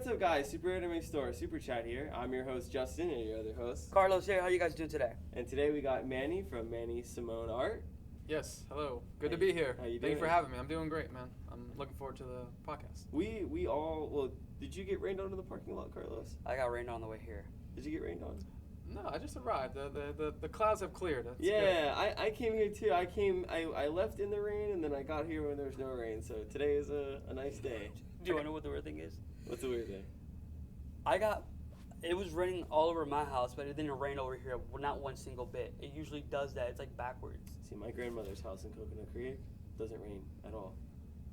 what's up, guys? Super Anime Store, Super Chat here. I'm your host, Justin, and your other host. Carlos here. How you guys doing today? And today we got Manny from Manny Simone Art. Yes, hello. Good to be here. How you doing? Thank you for having me. I'm doing great, man. I'm looking forward to the podcast. We all, well, did you get rained on in the parking lot, Carlos? I got rained on the way here. Did you get rained on? No, I just arrived. The clouds have cleared. That's yeah, I came here too. I left in the rain, and then I got here when there was no rain. So today is a nice day. Do you want to know what the weird thing is? What's the weird thing? It was raining all over my house, but it didn't rain over here. Not one single bit. It usually does that. It's like backwards. See, my grandmother's house in Coconut Creek doesn't rain at all.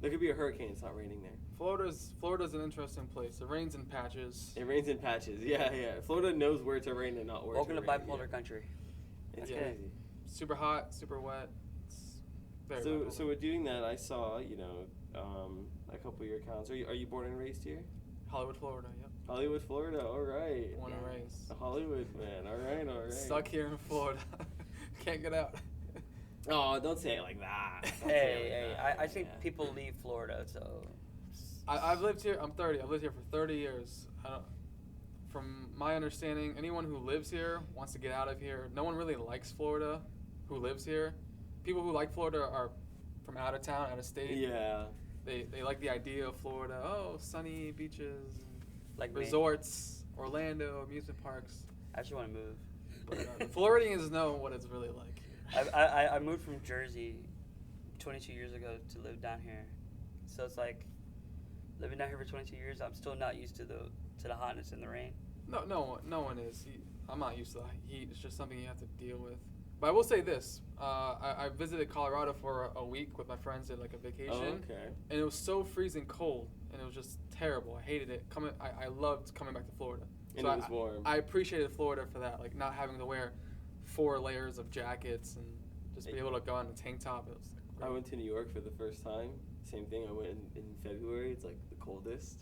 There could be a hurricane. It's not raining there. Florida's an interesting place. It rains in patches. It rains in patches. Yeah. Florida knows where to rain and not where Welcome to to rain. bipolar country. It's Yeah. crazy. Super hot, super wet. It's very So bipolar. with doing that, I saw a couple of your accounts. Are you born and raised here? Hollywood, Florida. Yep. Hollywood, Florida. All right. Born and Yeah. raised. A Hollywood man. All right. Stuck here in Florida. Can't get out. Oh, don't say it like that. Don't say it Hey, like that. I think Yeah. people leave Florida, so. I've lived here. I'm 30. I've lived here for 30 years. From my understanding, anyone who lives here wants to get out of here. No one really likes Florida who lives here. People who like Florida are from out of town, out of state. Yeah. They like the idea of Florida. Oh, sunny beaches, Like me. resorts, Orlando, amusement parks. I actually want to move. But the Floridians know what it's really like here. I moved from Jersey 22 years ago to live down here. So it's like, living down here for 22 years, I'm still not used to the hotness and the rain. No one is. I'm not used to the heat. It's just something you have to deal with. But I will say this: I visited Colorado for a week with my friends, did like a vacation, Oh, okay. and it was so freezing cold, and it was just terrible. I hated it. I loved coming back to Florida. And So it was warm. I appreciated Florida for that, like not having to wear 4 layers of jackets and just be able to go on a tank top. It was like I great. went to New York for the first time. Same thing. I went in February. It's like the coldest.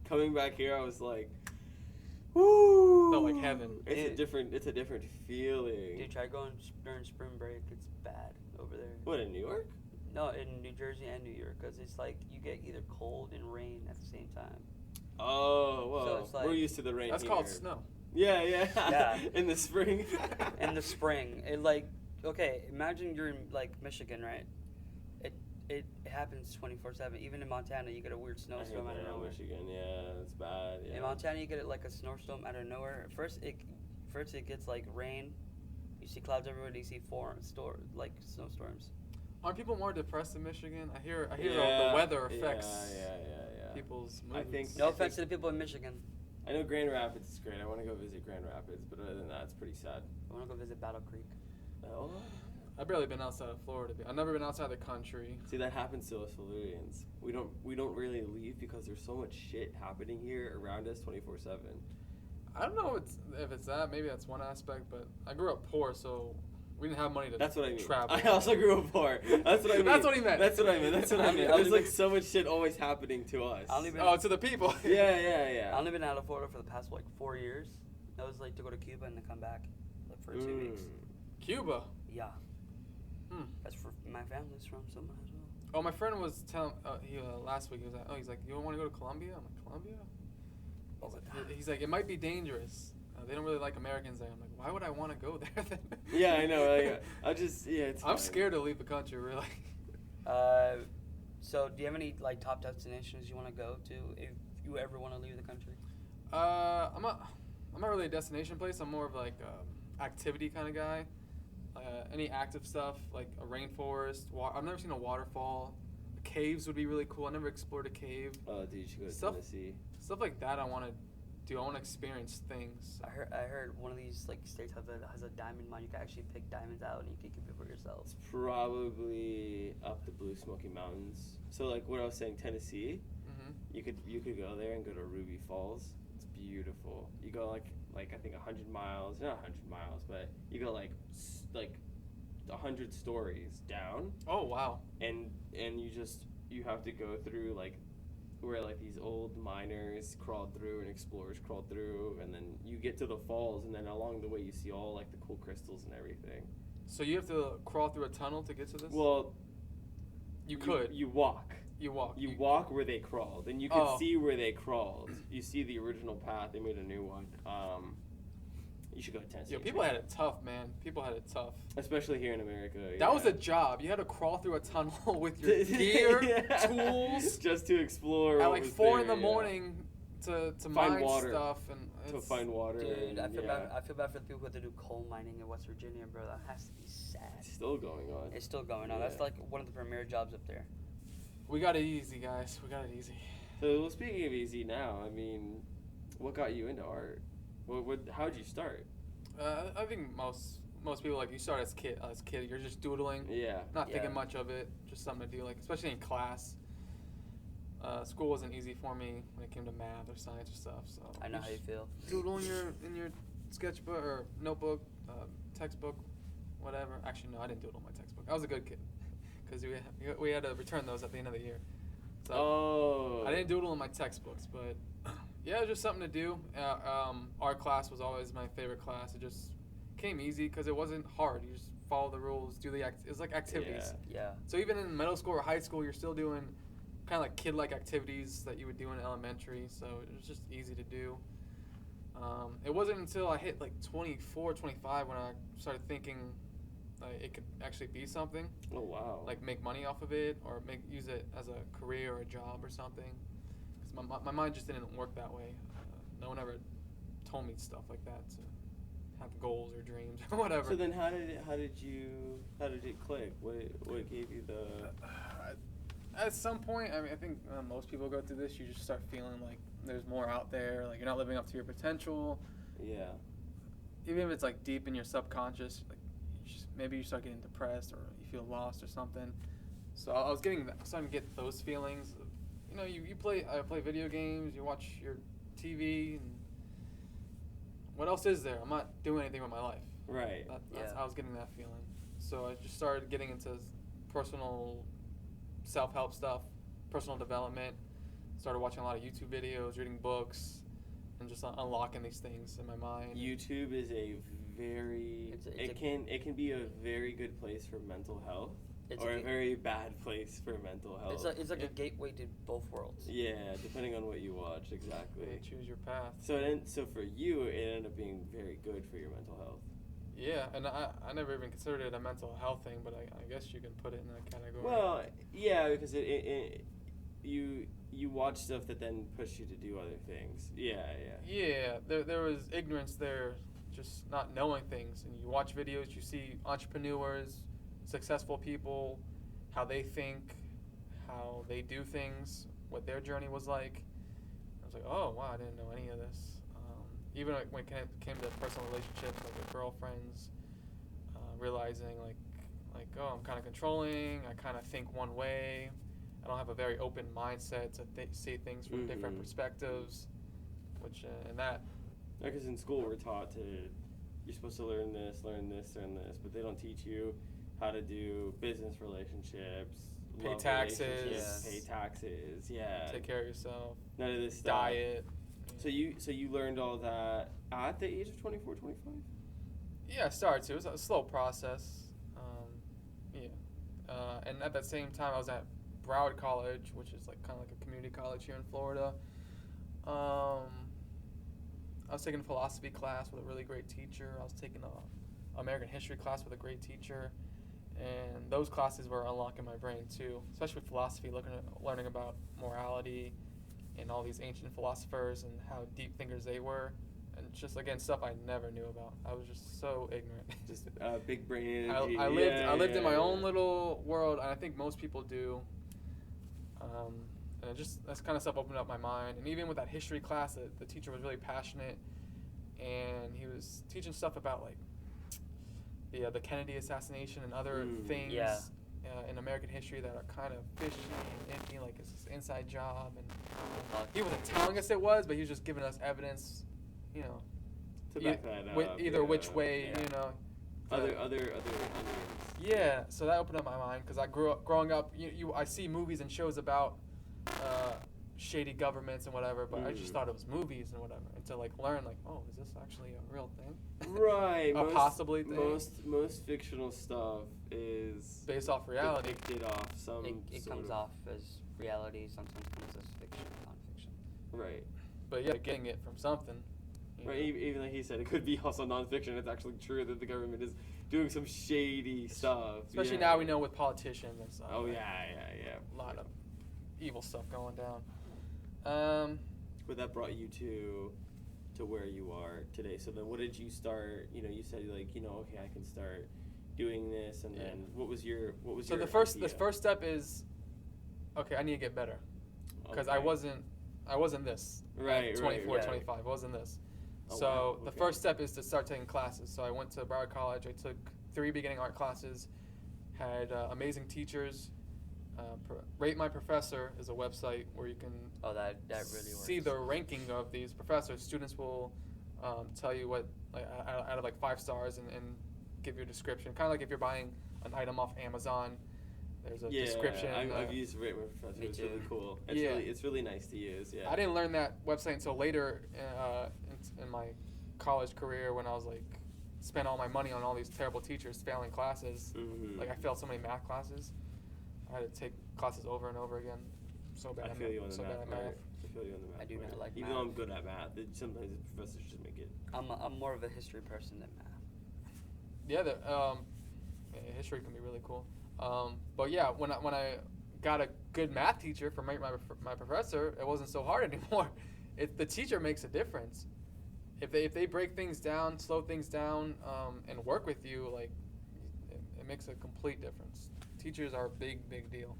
Coming back here, I was like, woo! Felt like heaven. It's a different feeling. Dude, try going during spring break. It's bad over there. What, in New York? No, in New Jersey and New York, because it's like you get either cold and rain at the same time. Oh, well, So it's like- we're used to the rain That's here. called snow. Yeah. Yeah. In the spring. In the spring, okay, imagine you're in like Michigan, right? It happens 24/7. Even in Montana, you get a weird I snowstorm hate out of that in nowhere. Michigan. Yeah, it's bad. Yeah. In Montana, you get it like a snowstorm out of nowhere. First it gets like rain. You see clouds everywhere. You see snowstorms. Aren't people more depressed in Michigan? I hear Yeah, the weather affects Yeah. people's I moods. think- No offense to the people in Michigan. I know Grand Rapids is great. I want to go visit Grand Rapids, but other than that, it's pretty sad. I want to go visit Battle Creek. Oh. I've barely been outside of Florida. I've never been outside the country. See, that happens to us Floridians. We don't really leave because there's so much shit happening here around us 24/7. I don't know if it's that. Maybe that's one aspect, but I grew up poor, so we didn't have money to That's what I mean. travel. I also grew up poor. That's what I mean. That's what he meant. That's what I meant. I There's only like been- so much shit always happening to us. I only been- Oh, to the people. Yeah. I've only been out of Florida for the past like 4 years. That was like to go to Cuba and then come back like, for 2 weeks. Cuba. Yeah, Hmm. that's for my family's from, so might as well. Oh, my friend was telling last week. He's like, you don't want to go to Colombia? I'm like, Colombia? He's like, it might be dangerous. They don't really like Americans there. I'm like, why would I want to go there then? Yeah, I know. It's I'm fine. scared to leave the country, really. So do you have any like top destinations you want to go to if you ever want to leave the country? I'm not really a destination place. I'm more of like activity kind of guy. Any active stuff like a rainforest. I've never seen a waterfall. Caves would be really cool. I never explored a cave. Oh, dude, you should go to Stuff- Tennessee. Stuff like that. I want to do. I want to experience things. I heard one of these like states has a diamond mine. You can actually pick diamonds out and you can keep it for yourself. It's probably up the Blue Smoky Mountains. So, like what I was saying, Tennessee. Mm-hmm. You could go there and go to Ruby Falls. It's beautiful. You go like I think 100 miles, not 100 miles, but you go like 100 stories down, Oh wow. and you have to go through like where like these old miners crawled through and explorers crawled through, and then you get to the falls, and then along the way you see all like the cool crystals and everything. So you have to crawl through a tunnel to get to this? Well, you could. You walk. You walk. You walk where they crawled, and you can Oh. see where they crawled. You see the original path. They made a new one. You should go to Tennessee. Yo, people had it tough, man. People had it tough. Especially here in America. That was a job. You had to crawl through a tunnel with your gear, Yeah. tools, just to explore. at what like was 4 there, in the yeah. morning to Find mine water. stuff and To it's- find water. Dude, I and, feel yeah. bad. I feel bad for the people who have to do coal mining in West Virginia, bro. That has to be sad. It's still going on. It's still going on. That's Yeah. like one of the premier jobs up there. We got it easy, guys. We got it easy. So, well, speaking of easy now, I mean, what got you into art? How'd you start? I think most people, like, you start as kid. You're just doodling, Yeah. not Yeah. thinking much of it, just something to do. Like, especially in class. School wasn't easy for me when it came to math or science or stuff. So I know how you just feel. doodle in your sketchbook or notebook, textbook, whatever. Actually, no, I didn't doodle in my textbook. I was a good kid because we had to return those at the end of the year. So Oh. I didn't doodle in my textbooks, but yeah, it was just something to do. Art class was always my favorite class. It just came easy because it wasn't hard. You just follow the rules, do the it's like activities. Yeah. So even in middle school or high school, you're still doing kind of like kid-like activities that you would do in elementary. So it was just easy to do. It wasn't until I hit like 24, 25 when I started thinking it could actually be something. Oh wow. Like make money off of it or use it as a career or a job or something. Because my mind just didn't work that way. No one ever told me stuff like that to have goals or dreams or whatever. So then, how did it click? What gave you the? At some point, I mean, I think most people go through this. You just start feeling like there's more out there. Like you're not living up to your potential. Yeah. Even if it's like deep in your subconscious, like maybe you start getting depressed or you feel lost or something. So I was starting to get those feelings. You know, you play video games, you watch your TV, and what else is there? I'm not doing anything with my life. Right. I was getting that feeling. So I just started getting into personal self-help stuff, personal development. Started watching a lot of YouTube videos, reading books, and just unlocking these things in my mind. YouTube is a very it can be a very good place for mental health or a very bad place for mental health. It's like a gateway to both worlds. Yeah, depending on what you watch, exactly. You choose your path. So for you, it ended up being very good for your mental health. Yeah, and I never even considered it a mental health thing, but I guess you can put it in that category. Well, yeah, because you watch stuff that then push you to do other things. Yeah. Yeah, there was ignorance there, just not knowing things. And you watch videos, you see entrepreneurs, successful people, how they think, how they do things, what their journey was like. I was like, oh, wow, I didn't know any of this. Even when it came to personal relationships, like with girlfriends, realizing like, oh, I'm kind of controlling. I kind of think one way. I don't have a very open mindset to see things from different perspectives, which and that. Because in school we're taught you're supposed to learn this, but they don't teach you how to do business relationships, Pay taxes. Yeah. Take care of yourself. None of this stuff. Diet. So you learned all that at the age of 24, 25? Yeah, I started to. It was a slow process. And at that same time, I was at Broward College, which is like kind of like a community college here in Florida. I was taking a philosophy class with a really great teacher. I was taking a American history class with a great teacher, and those classes were unlocking my brain too, especially philosophy, learning about morality and all these ancient philosophers and how deep thinkers they were, and just again stuff I never knew about. I was just so ignorant. Just big brain energy. I lived in my own little world, and I think most people do. And that's kind of stuff opened up my mind. And even with that history class, the teacher was really passionate, and he was teaching stuff about like the Kennedy assassination and other things in American history that are kind of fishy and iffy, like it's this inside job. And he wasn't telling us it was, but he was just giving us evidence, you know, to back that up. Either which way, you know. Other. Yeah, so that opened up my mind because I growing up. I see movies and shows about shady governments and whatever, but I just thought it was movies and whatever. And to like learn, like, oh, is this actually a real thing? Right. Possibly thing. Most fictional stuff is based off reality. Depicted off some. It comes off as reality sometimes comes as fiction, nonfiction. Right. But yeah, getting it from something. you Right. know. Even like he said, it could be also nonfiction. It's actually true that the government is doing some shady stuff. Especially Yeah. now we know with politicians and stuff. Oh like, yeah. A lot of evil stuff going down. But that brought you to where you are today. So then, what did you start? You said like, okay, I can start doing this, and Yeah. then what was your So the first step is, okay, I need to get better, because I wasn't this Right, at 24, right. 25. I wasn't this. Oh, So wow, the okay. first step is to start taking classes. So I went to Broward College. I took 3 beginning art classes. Had amazing teachers. Rate My Professor is a website where you can Oh, that really works. see the ranking of these professors. Students will tell you what, like, out of like 5 stars, and give you a description. Kind of like if you're buying an item off Amazon, there's a description. I've used Rate My Professor. Me It's too. really cool. Yeah. It's really nice to use. Yeah. I didn't learn that website until later in my college career, when I was like spent all my money on all these terrible teachers, failing classes. Mhm. Like I failed so many math classes. I had to take classes over and over again. So bad. I feel you on the so bad math at part. math. I feel you on the math I do part. not like Even math. though I'm good at math, sometimes the professors just make it. I'm more of a history person than math. Yeah, history can be really cool. But yeah, when I got a good math teacher from my professor, it wasn't so hard anymore. The teacher makes a difference. If they break things down, slow things down, and work with you, like it makes a complete difference. Teachers are a big deal.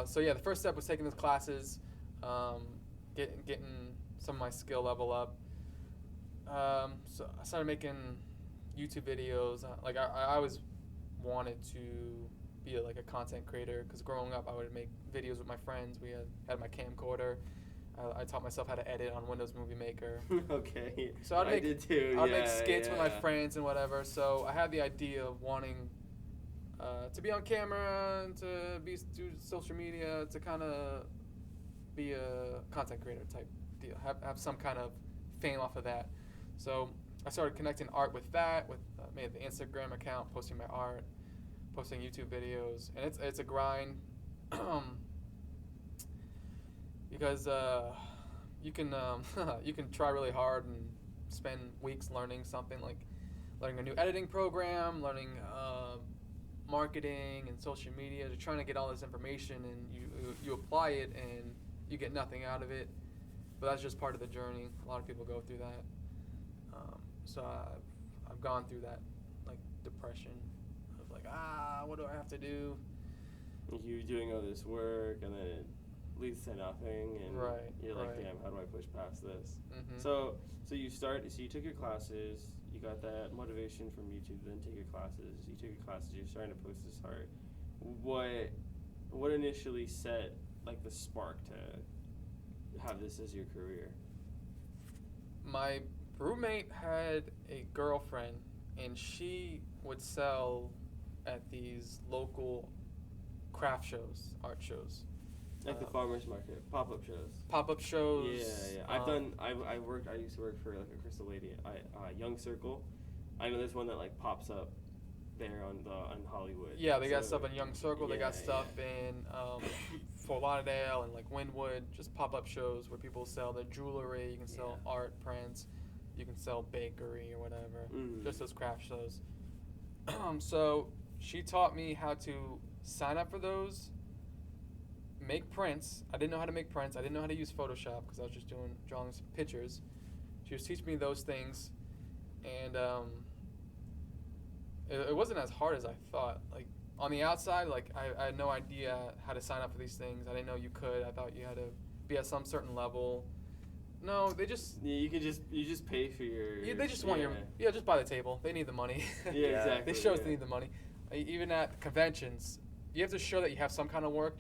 So yeah, the first step was taking those classes, getting some of my skill level up. So I started making YouTube videos. Like I always wanted to be like a content creator, because growing up I would make videos with my friends. We had my camcorder. I taught myself how to edit on Windows Movie Maker. Okay. So I did too. I'd yeah, make skits with my yeah. friends and whatever. So I had the idea of wanting to be on camera, and to do social media, to kind of be a content creator type deal. Have some kind of fame off of that. So I started connecting art with that. Made the Instagram account, posting my art, posting YouTube videos, and it's a grind. Because you can you can try really hard and spend weeks learning something, like learning a new editing program, learning marketing and social media. You're trying to get all this information, and you apply it and you get nothing out of it. But that's just part of the journey. A lot of people go through that. So I've gone through that, like, depression of like, what do I have to do? You doing all this work, and then it leads to nothing, and Right, you're like, right. damn, how do I push past this? Mhm. So you took your classes, you got that motivation from YouTube, then take your classes, you're starting to post this art. What initially set like the spark to have this as your career? My roommate had a girlfriend, and she would sell at these local craft shows, art shows. Like the farmers market, pop-up shows. Pop-up shows. Yeah. I used to work for like a Crystal Lady, Young Circle. I know there's one that like pops up there on Hollywood. Yeah, they got So- stuff in Young Circle. They got yeah, stuff yeah. in Fort Lauderdale and like Wynwood. Just pop-up shows where people sell their jewelry. You can sell Yeah. art prints. You can sell bakery or whatever. Mhm. Just those craft shows. So she taught me how to sign up for those, make prints. I didn't know how to make prints. I didn't know how to use Photoshop, because I was just drawing some pictures. She was teaching me those things, and it wasn't as hard as I thought. Like on the outside, like I had no idea how to sign up for these things. I didn't know you could. I thought you had to be at some certain level. No, they just Yeah, you just pay for your. they just want your just buy the table. They need the money. Yeah, exactly. They show us yeah. they need the money. Even at conventions, you have to show that you have some kind of work.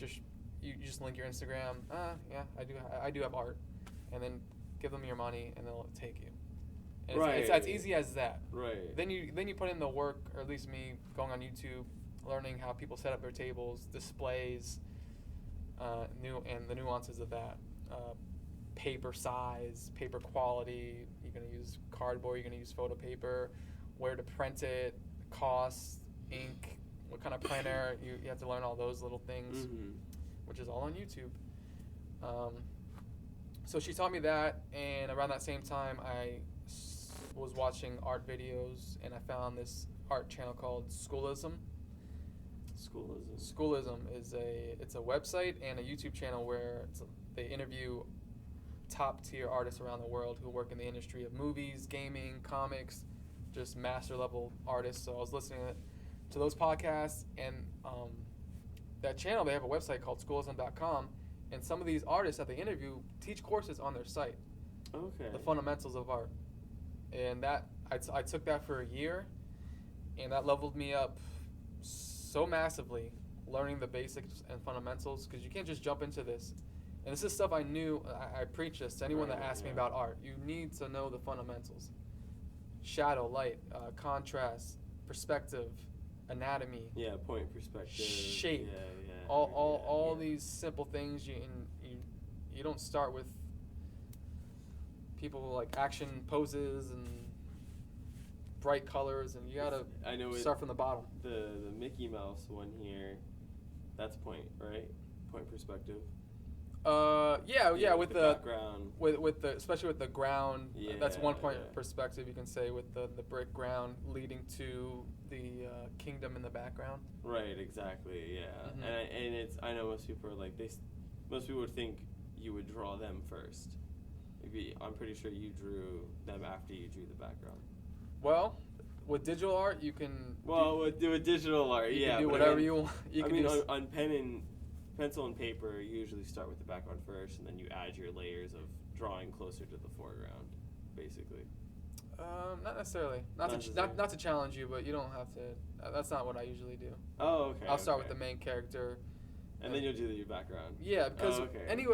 You just link your Instagram. Yeah, I do have art, and then give them your money, and they'll take you. And Right. It's as easy as that. Right. Then you put in the work, or at least me going on YouTube, learning how people set up their tables, displays, and the nuances of that. Paper size, paper quality. You're gonna use cardboard. You're gonna use photo paper. Where to print it, cost, ink, what kind of printer. You have to learn all those little things. Mhm. which is all on YouTube. So she taught me that, and around that same time, I was watching art videos, and I found this art channel called Schoolism. Schoolism is it's a website and a YouTube channel where they interview top tier artists around the world who work in the industry of movies, gaming, comics, just master level artists. So I was listening to those podcasts, and that channel, they have a website called schoolism.com, and some of these artists that they interview teach courses on their site. Okay. The fundamentals of art. And that I took that for a year, and that leveled me up so massively, learning the basics and fundamentals, because you can't just jump into this. And this is stuff I knew. I preach this to anyone that asks me about art. You need to know the fundamentals. Shadow, light, contrast, perspective, anatomy. Yeah, point, perspective. Shape. Yeah. All these simple things. You don't start with people like action poses and bright colors, and you gotta start from the bottom. The Mickey Mouse one here, that's point, right? Point perspective. With the background. With the especially with the ground. That's one point yeah. perspective, you can say, with the brick ground leading to the kingdom in the background. Right, exactly. Yeah, Mhm. and it's I know most people are like most people would think you would draw them first. I'm pretty sure you drew them after you drew the background. Well, with digital art, you can. With digital art, you yeah. can do whatever you want. On pencil and paper, you usually start with the background first, and then you add your layers of drawing closer to the foreground, basically. Not necessarily. Not to challenge you, but you don't have to. That's not what I usually do. Oh, okay. I'll start with the main character, and then you'll do your background. Yeah, because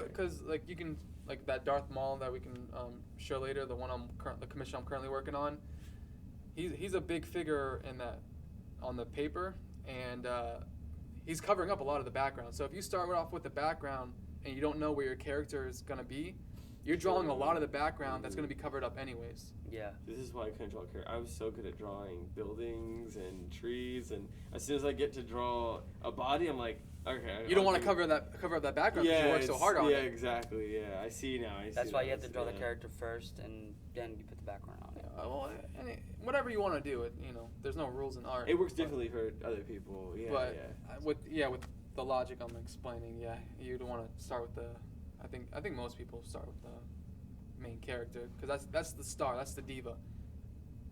because like you can, like that Darth Maul that we can show later, the commission I'm currently working on. He's a big figure in that on the paper, and he's covering up a lot of the background. So if you start off with the background and you don't know where your character is gonna be, you're drawing a lot of the background that's gonna be covered up anyways. Yeah. This is why I couldn't draw a character. I was so good at drawing buildings and trees, and as soon as I get to draw a body, I'm like, okay. You don't want to cover up that background because you work so hard on it. Yeah, exactly. Yeah, I see now. That's why you have to draw the character first, and then you put the background on it. Whatever you want to do, there's no rules in art. It works differently for other people. Yeah, with the logic I'm explaining, you'd want to start with the. I think most people start with the main character because that's the star, that's the diva.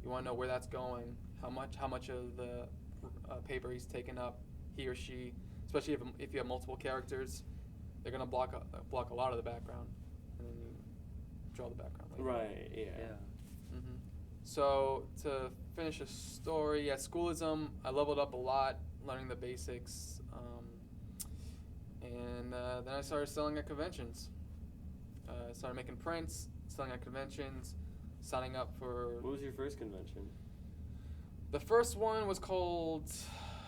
You want to know where that's going, how much of the paper he's taking up, he or she. Especially if you have multiple characters, they're gonna block a lot of the background, and then you draw the background later. Right. Yeah. Mm-hmm. So to finish the story, Schoolism, I leveled up a lot, learning the basics, and then I started selling at conventions. I started making prints, selling at conventions, signing up for. What was your first convention? The first one was called,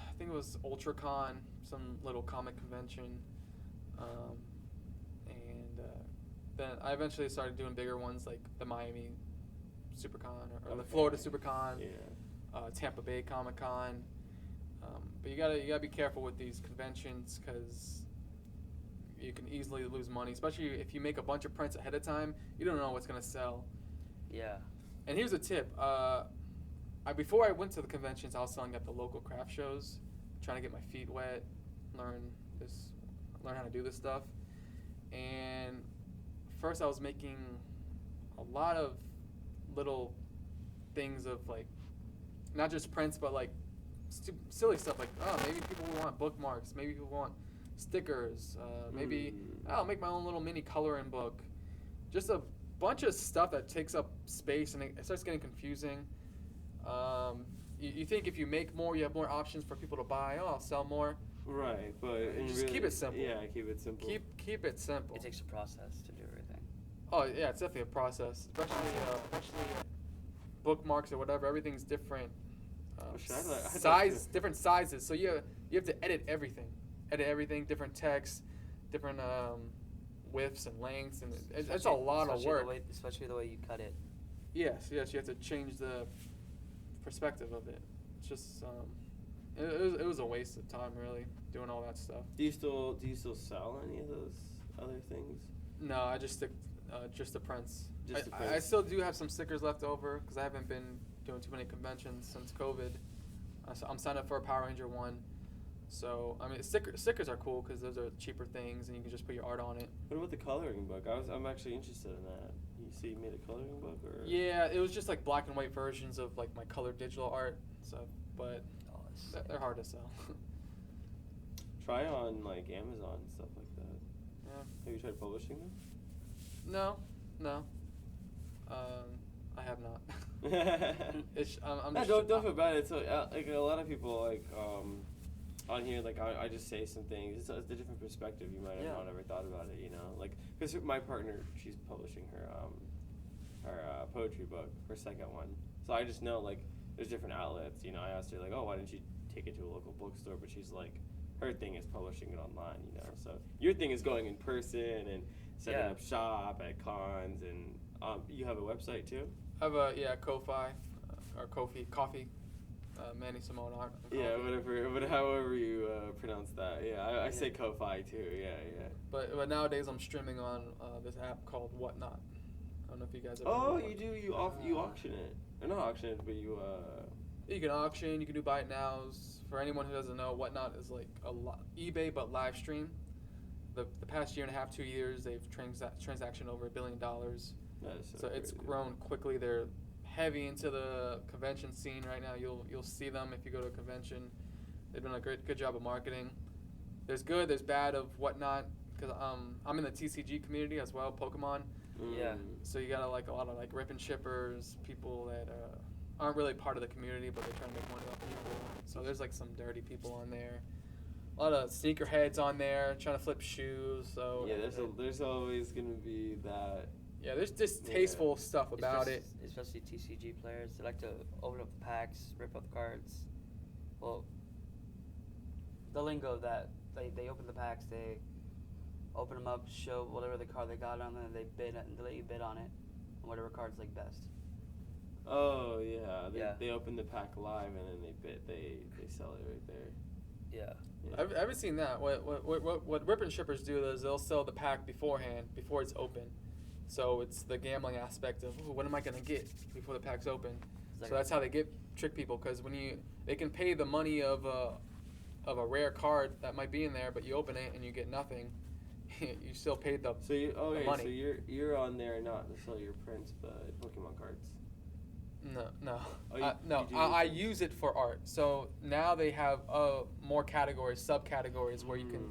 I think it was UltraCon, some little comic convention, and then I eventually started doing bigger ones like the Miami SuperCon or the Florida SuperCon, Tampa Bay Comic Con. But you gotta be careful with these conventions because you can easily lose money, especially if you make a bunch of prints ahead of time. You don't know what's gonna sell. Yeah. And here's a tip. Before I went to the conventions, I was selling at the local craft shows, trying to get my feet wet, learn how to do this stuff. And first I was making a lot of little things of like, not just prints, but like silly stuff like, maybe people want bookmarks, maybe people want stickers, maybe I'll make my own little mini coloring book. Just a bunch of stuff that takes up space and it starts getting confusing. You think if you make more, you have more options for people to buy. I'll sell more. Right, but just keep it simple. Yeah, keep it simple. Keep it simple. It takes a process to do everything. Oh yeah, it's definitely a process, especially bookmarks or whatever. Everything's different. Different sizes. So you have to edit everything. Different text, different widths and lengths, and it's a lot of work. Especially the way you cut it. Yes, you have to change the perspective of it. It's just it was a waste of time, really, doing all that stuff. Do you still sell any of those other things? No, I just stick just to prints. Just the I prints. still do have some stickers left over because I haven't been doing too many conventions since COVID. So I'm signed up for a Power Ranger one. So I mean, stickers are cool because those are cheaper things and you can just put your art on it. What about the coloring book? I'm actually interested in that. You made a coloring book, or? Yeah, it was just like black and white versions of like my colored digital art. So, but they're hard to sell. Try on like Amazon and stuff like that. Yeah. Have you tried publishing them? No. I have not. I'm No, just, don't feel bad. It's like a lot of people like on here. Like I just say some things. It's a different perspective. You might have not ever thought about it. You know, like because my partner, she's publishing her poetry book, her second one. So I just know like there's different outlets. You know, I asked her like, oh, why didn't you take it to a local bookstore? But she's like, her thing is publishing it online. You know, so your thing is going in person and setting up shop at cons, and you have a website too. I have a Ko-Fi or Coffee, Manny Simone art. Yeah, whatever, however you pronounce that. Yeah, I say Ko-Fi too. Yeah. But nowadays I'm streaming on this app called Whatnot. I don't know if you guys ever. Oh, heard of you do. You auction it. Or not auction it, but you. You can auction. You can do buy it nows. For anyone who doesn't know, Whatnot is like eBay but live stream. The past year and a half, 2 years, they've transaction over $1 billion. That is So it's grown quickly. They're heavy into the convention scene right now. You'll see them if you go to a convention. They've done a good job of marketing. There's good, there's bad of Whatnot, because I'm in the TCG community as well, Pokemon. Yeah. So you got a lot of like rip and shippers, people that aren't really part of the community, but they're trying to make money off people. So there's like some dirty people on there. A lot of sneakerheads on there trying to flip shoes. So yeah, there's always gonna be that. Yeah, there's distasteful stuff about it. Especially TCG players. They like to open up the packs, rip up the cards. Well, the lingo that they open the packs, they open them up, show whatever the card they got on them, and they bid it, and they let you bid on it, on whatever card's like best. Oh yeah, they open the pack live and then they sell it right there. Yeah. I haven't seen that. What rip and shippers do is they'll sell the pack beforehand, before it's open. So it's the gambling aspect of, what am I gonna get before the pack's open? So that's how they trick people, because they can pay the money of a rare card that might be in there, but you open it and you get nothing. You still paid the money. So you're on there not to sell your prints, but Pokemon cards. No. Oh, I use it for art. So now they have more categories, subcategories where you can.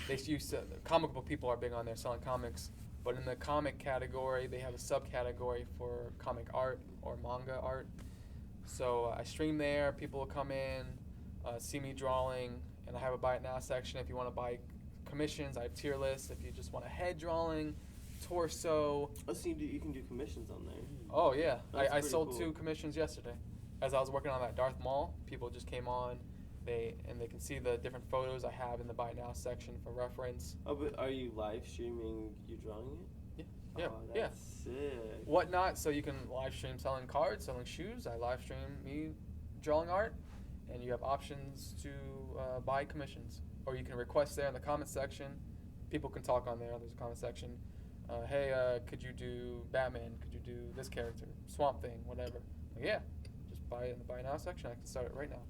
They use comic book people are big on there selling comics, but in the comic category they have a subcategory for comic art or manga art. So I stream there. People will come in, see me drawing, and I have a buy it now section if you want to buy commissions. I have tier lists if you just want a head drawing, torso. Oh, so you can do commissions on there. Oh yeah, I sold cool. 2 commissions yesterday. As I was working on that Darth Maul, people just came on, they can see the different photos I have in the buy now section for reference. Oh, but are you live streaming you drawing it? Yeah, Oh, that's sick. Whatnot, so you can live stream selling cards, selling shoes. I live stream me drawing art, and you have options to buy commissions, or you can request there in the comment section. People can talk on there. There's a comment section. Hey, could you do Batman? Could you do this character? Swamp Thing, whatever. Like, yeah, just buy it in the buy now section. I can start it right now.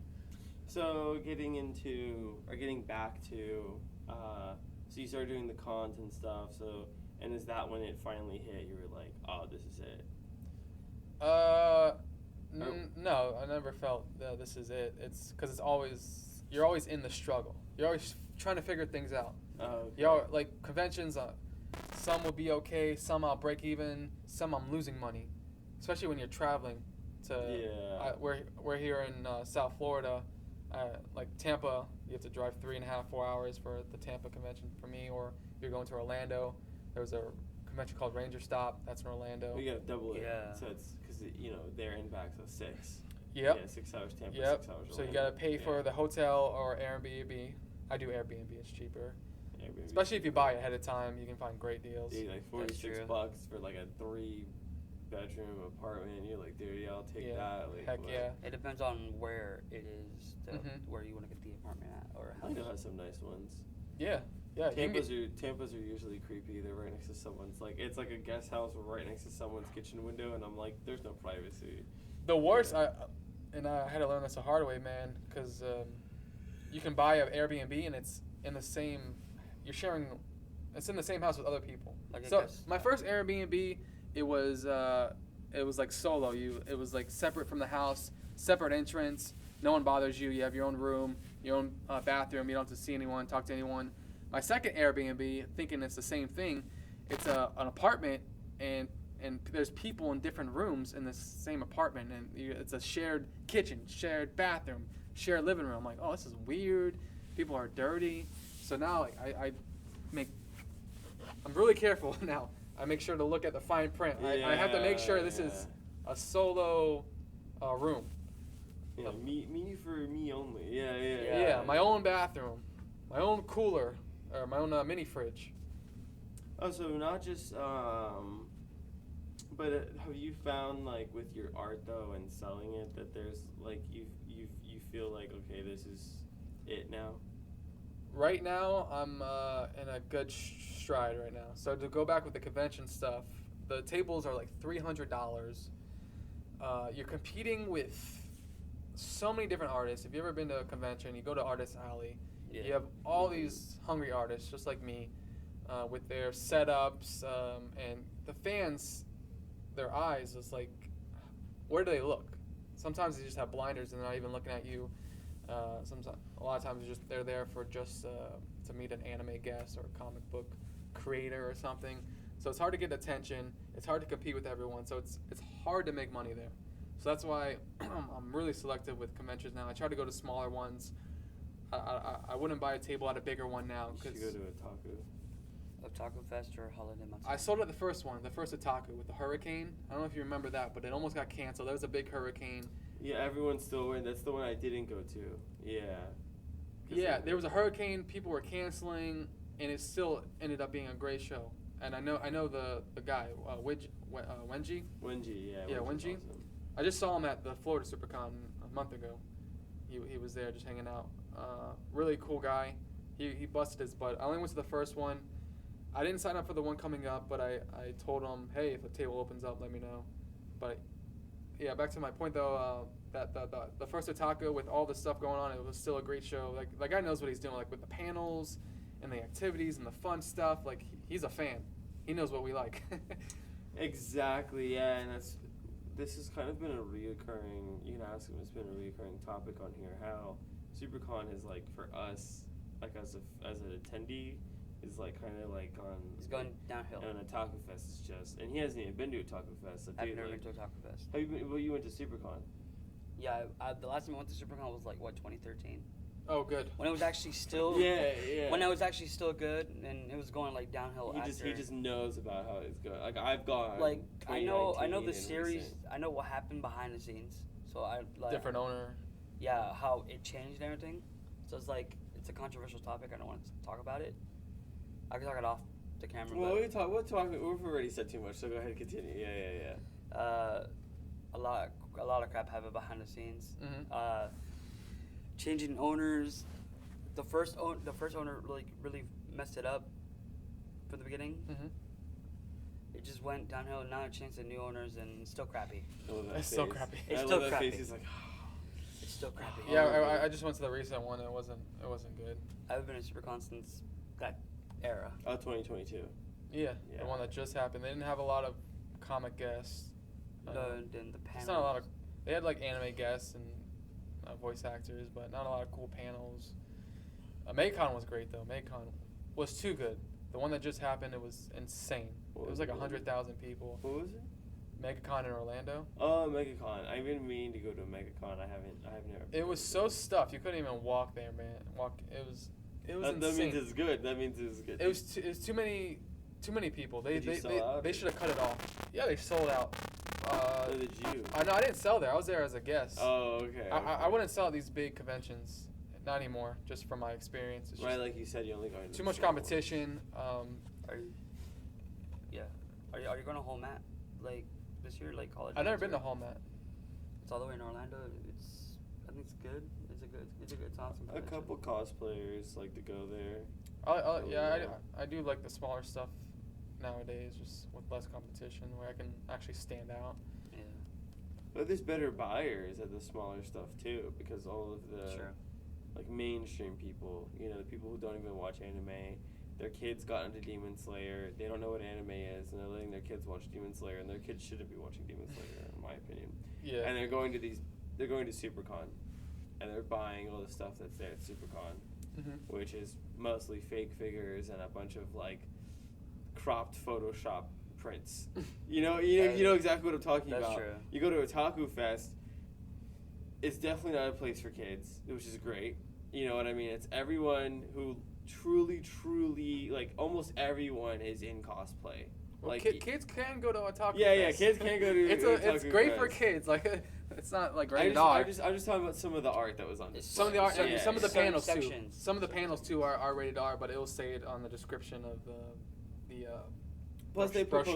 So getting back to, so you started doing the cons and stuff. So, and is that when it finally hit? You were like, oh, this is it. No, I never felt this is it. It's because you're always in the struggle. You're always trying to figure things out. Okay. You're like conventions. Some will be okay. Some I'll break even. Some I'm losing money, especially when you're traveling. We're here in South Florida, like Tampa. You have to drive 3.5, 4 hours for the Tampa convention for me. Or if you're going to Orlando, there's a convention called Ranger Stop. That's in Orlando. We got double it. Yeah. So it's because they're in back, so 6. Yep. Yeah, 6 hours Tampa, Yep. 6 hours Orlando. So you gotta pay for the hotel or Airbnb. I do Airbnb. It's cheaper. Especially if you buy ahead of time, you can find great deals. Yeah, like $46 for like a 3 bedroom apartment. You're like, dude, yeah, I'll take that. Like, Heck what? yeah. It depends on where it is, Mhm. where you want to get the apartment at or house. Orlando has some nice ones. Yeah. Yeah. You can get, Tampa's are usually creepy. They're right next to someone's, like, it's like a guest house right next to someone's kitchen window, and I'm like, there's no privacy. the worst, Yeah. I had to learn this the hard way, man, because you can buy an Airbnb and it's in the same, you're sharing, it's in the same house with other people. Like I So guess, my first Airbnb, it was like solo. It was like separate from the house, separate entrance. No one bothers you. You have your own room, your own bathroom. You don't have to see anyone, talk to anyone. My second Airbnb, thinking it's the same thing, it's an apartment and there's people in different rooms in the same apartment, and it's a shared kitchen, shared bathroom, shared living room. I'm like, oh, this is weird. People are dirty. So now like, I'm really careful now. I make sure to look at the fine print. I have to make sure this is a solo room. Yeah, me for me only. Yeah. Yeah, my own bathroom, my own cooler, or my own mini fridge. Oh, so not just but have you found, like, with your art though and selling it, that there's like you feel like, okay, this is it now? Right now, I'm in a good stride right now. So to go back with the convention stuff, the tables are like $300. You're competing with so many different artists. If you've ever been to a convention, you go to Artist Alley. Yeah. You have all these hungry artists, just like me, with their setups, and the fans, their eyes is like, where do they look? Sometimes they just have blinders and they're not even looking at you. A lot of times they're there for just to meet an anime guest or a comic book creator or something. So it's hard to get attention. It's hard to compete with everyone. So it's hard to make money there. So that's why I'm really selective with conventions now. I try to go to smaller ones. I wouldn't buy a table at a bigger one now. You should go to a taco. Otaku Fest or Holiday Matsuri. I sold at the first one, the first Otaku with the hurricane. I don't know if you remember that, but it almost got canceled. There was a big hurricane. Yeah, everyone's still in. That's the one I didn't go to. Yeah. Yeah, there was a hurricane. People were canceling, and it still ended up being a great show. And I know the guy, Wenji. Wenji, yeah. Yeah, Wenji's Wenji. awesome. I just saw him at the Florida SuperCon a month ago. He was there just hanging out. Really cool guy. He busted his butt. I only went to the first one. I didn't sign up for the one coming up, but I told him, hey, if a table opens up, let me know. But yeah, back to my point though, that the first Otaku with all the stuff going on, it was still a great show. Like the guy knows what he's doing, like with the panels and the activities and the fun stuff. Like he's a fan. He knows what we like. Exactly, yeah, and this has kind of been a reoccurring, you can ask him, it's been a reoccurring topic on here, how SuperCon is, like, for us, like, as an attendee, is, like, kind of, like, on... It's going downhill. And Otaku Fest is just... And he hasn't even been to Otaku Fest. So I've dude, never like, been to Otaku Fest. Have you been... Well, you went to SuperCon. Yeah, the last time I went to SuperCon was, like, what, 2013? Oh, good. When it was actually still... Yeah. When it was actually still good, and it was going, like, downhill He just knows about how it's going. Like, I've gone... Like, I know the and series... recent. I know what happened behind the scenes. So I, like... Different owner. Yeah, how it changed and everything. So it's like, it's a controversial topic. I don't want to talk about it. I can talk it off the camera. Well, but, we'll talk. We've already said too much, so go ahead and continue. Yeah. A lot of crap happened behind the scenes. Mm-hmm. Changing owners. The first owner really messed it up from the beginning. Mm-hmm. It just went downhill. Now it changed to new owners, and it's still crappy. It's so crappy. It's I still love that crappy. face. He's like, It's still crappy. Yeah, I just went to the recent one. It wasn't good. I haven't been in SuperCon since that era. 2022. Yeah, Yeah. the one that just happened. They didn't have a lot of comic guests. The panels. It's not a lot of. They had like anime guests and voice actors, but not a lot of cool panels. MegaCon was great though. MegaCon was too good. The one that just happened, it was insane. It was like 100,000 people. What was it? MegaCon in Orlando. Oh, MegaCon. I've been meaning to go to a MegaCon. I've never. It was so stuffed. You couldn't even walk there, man. It was insane. That means it's good. That means it's good. It was too many people. They Did you sell out, they or- should have cut it off. Yeah, they sold out. So did you? No, I didn't sell there. I was there as a guest. Oh, okay. I wouldn't sell at these big conventions. Not anymore. Just from my experience. It's Right, just like you said, you only going to too the much small competition. Are you going to whole mat? Like, this year, like college. I've never ones been to are- Hall Met. It's all the way in Orlando. I think it's good. It's awesome. A couple cosplayers like to go there. I do like the smaller stuff nowadays, just with less competition, where I can actually stand out. Yeah. But there's better buyers at the smaller stuff too, because all of the Sure. like mainstream people, you know, the people who don't even watch anime, their kids got into Demon Slayer. They don't know what anime is, and they're letting their kids watch Demon Slayer, and their kids shouldn't be watching Demon Slayer, in my opinion. Yeah. And they're going to SuperCon, and they're buying all the stuff that's there at SuperCon, which is mostly fake figures and a bunch of like cropped Photoshop prints. you know exactly what I'm talking That's about. true. You go to Otaku Fest, it's definitely not a place for kids, which is great. You know what I mean? It's everyone who truly, like almost everyone is in cosplay. Well, Like kids can go to Otaku Yeah, Fest. kids can go to it's Otaku great for Fest. kids. Like it's not like rated I'm R. just talking about some of the art that was on display. Some of the art, Yeah, some of the yeah. Certain panels too. sections. Some of the panels too are rated R, but it will say it on the description of the Plus, they put brochure.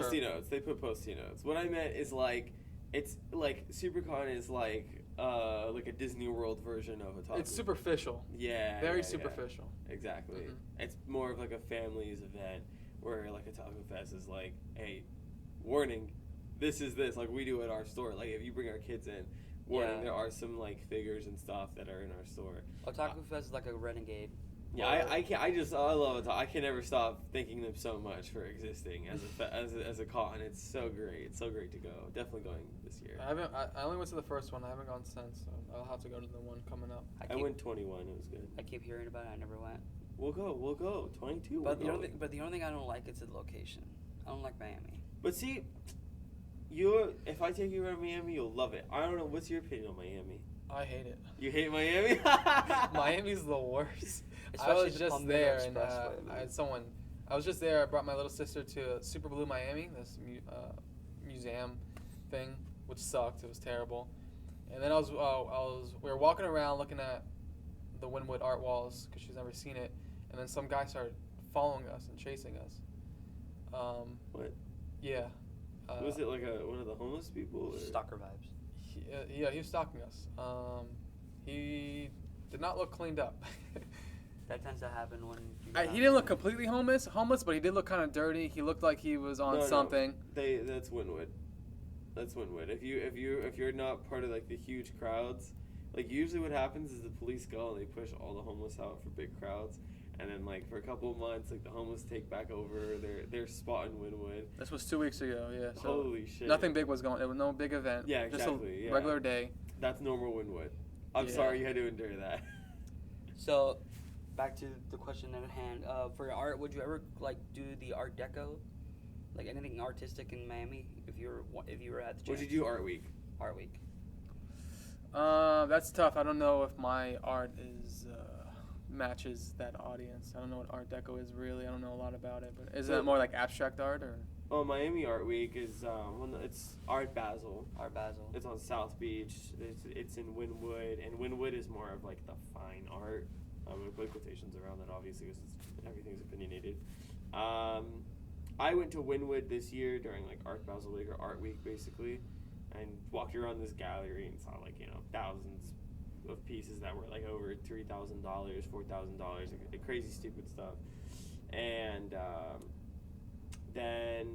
posty notes. What I meant is like, it's like SuperCon is like a Disney World version of Otaku. It's superficial. Yeah. Very yeah. superficial. Exactly. Mhm. It's more of like a family's event where like Otaku Fest is like, hey, warning, this is this like we do at our store. Like if you bring our kids in, warning, Yeah. there are some like figures and stuff that are in our store. Otaku Fest is like a renegade. Yeah, I love it. I can never stop thanking them so much for existing as a con. It's so great. It's so great to go. Definitely going this year. I only went to the first one. I haven't gone since, so I'll have to go to the one coming up. I went 21. It was good. I keep hearing about it. I never went. We'll go. 22. But we're going. the only thing I don't like is the location. I don't like Miami. But see, if I take you around Miami, you'll love it. I don't know. What's your opinion on Miami? I hate it. You hate Miami? Miami's the worst. I Especially was the just Palmyra there, and Expressway. I was just there. I brought my little sister to Super Blue Miami, this museum thing, which sucked. It was terrible. And then we were walking around looking at the Wynwood art walls because she's never seen it. And then some guy started following us and chasing us. What? Yeah. Was it like one of the homeless people? Or? Stalker vibes. Yeah, he was stalking us. He did not look cleaned up. That tends to happen when He didn't look completely homeless, but he did look kind of dirty. He looked like he was on something. That's Wynwood. That's Wynwood. If you're not part of like the huge crowds, like usually what happens is the police go and they push all the homeless out for big crowds, and then like for a couple of months, like the homeless take back over their spot in Wynwood. This was 2 weeks ago. Yeah. So Holy shit! nothing big was going. It was no big event. Yeah, Just exactly. a regular day. That's normal Wynwood. I'm Yeah. sorry you had to endure that. So, back to the question at hand. For your art, would you ever like do the Art Deco, like anything artistic in Miami? If you were at the chance? Would you do Art Week? Art Week. That's tough. I don't know if my art matches that audience. I don't know what Art Deco is really. I don't know a lot about it. But is that more like abstract art or? Oh, Miami Art Week is it's Art Basel. Art Basel. It's on South Beach. It's in Wynwood, and Wynwood is more of like the fine art. We put quotations around that obviously because everything's opinionated. I went to Wynwood this year during like Art Basel Week or Art Week basically, and walked around this gallery and saw like thousands of pieces that were like over $3,000, $4,000, like crazy stupid stuff, and then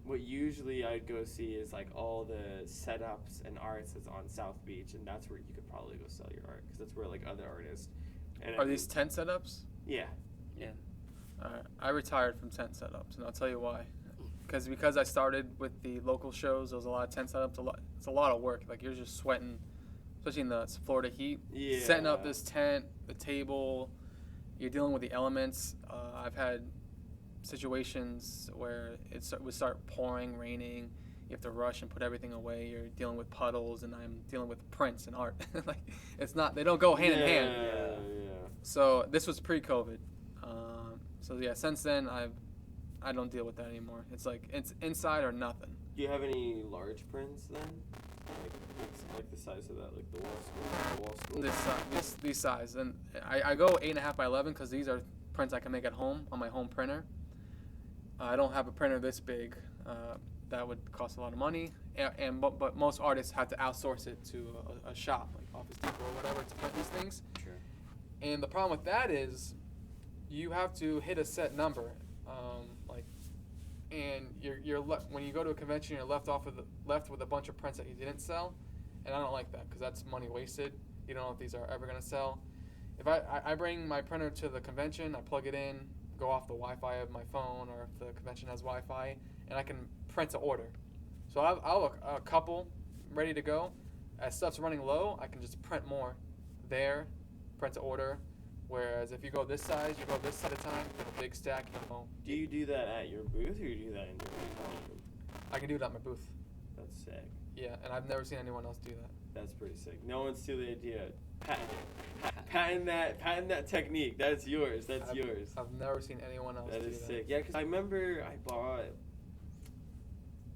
what usually I'd go see is like all the setups and arts that's on South Beach, and that's where you could probably go sell your art because that's where like other artists. And Are these tent setups? Yeah. Yeah. I retired from tent setups, and I'll tell you why. Because I started with the local shows, there was a lot of tent setups. It's a lot of work. Like you're just sweating, especially in the Florida heat. Yeah. Setting up this tent, the table. You're dealing with the elements. I've had situations where it would start pouring, raining. You have to rush and put everything away. You're dealing with puddles, and I'm dealing with prints and art. Like they don't go hand in hand. Yeah. So this was pre-COVID. So yeah, since then I don't deal with that anymore. It's like it's inside or nothing. Do you have any large prints then? Like the size of that, like the wall school? These size, and I go 8.5 by 11 because these are prints I can make at home on my home printer. I don't have a printer this big. that would cost a lot of money, but most artists have to outsource it to a shop like Office Depot or whatever to print these things. Sure. And the problem with that is, you have to hit a set number, and when you go to a convention, you're left with a bunch of prints that you didn't sell, and I don't like that because that's money wasted. You don't know if these are ever gonna sell. If I bring my printer to the convention, I plug it in, go off the Wi-Fi of my phone, or if the convention has Wi-Fi, and I can print to order. So I'll have a couple ready to go. As stuff's running low, I can just print more there, print to order. Whereas if you go this size, you go this side at a time, you have a big stack, you know. Do you do that at your booth, or you do that in your room? I can do it at my booth. That's sick. Yeah, and I've never seen anyone else do that. That's pretty sick. No one's steal the idea. Patent that technique. That's yours. That's yours. I've never seen anyone else do that. That is sick. Yeah, because I remember I bought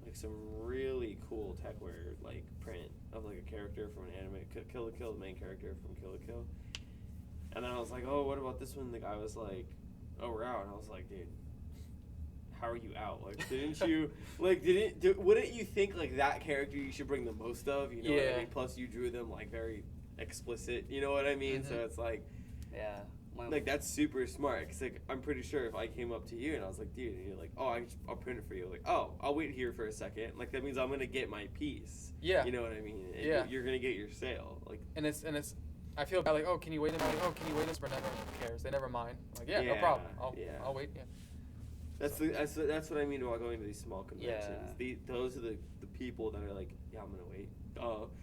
like some really cool techwear like print of like a character from an anime, Kill la Kill, the main character from Kill la Kill. And then I was like, oh, what about this one? The guy was like, oh, we're out. And I was like, dude, how are you out? Like, didn't you, like, wouldn't you think, like, that character you should bring the most of? You know what I mean? Plus, you drew them, like, very explicit. You know what I mean? Mm-hmm. So it's like, yeah. Like, that's super smart. Because, like, I'm pretty sure if I came up to you and I was like, dude, and you're like, oh, I'll print it for you. Like, oh, I'll wait here for a second. Like, that means I'm going to get my piece. Yeah. You know what I mean? And yeah. You're going to get your sale. Like, and it's I feel bad, like, oh, can you wait a minute? Oh, can you wait this? But never cares. They never mind. Like, yeah, no problem. I'll wait. Yeah. That's what I mean about going to these small conventions. Yeah. Those are the people that are like, yeah, I'm gonna wait.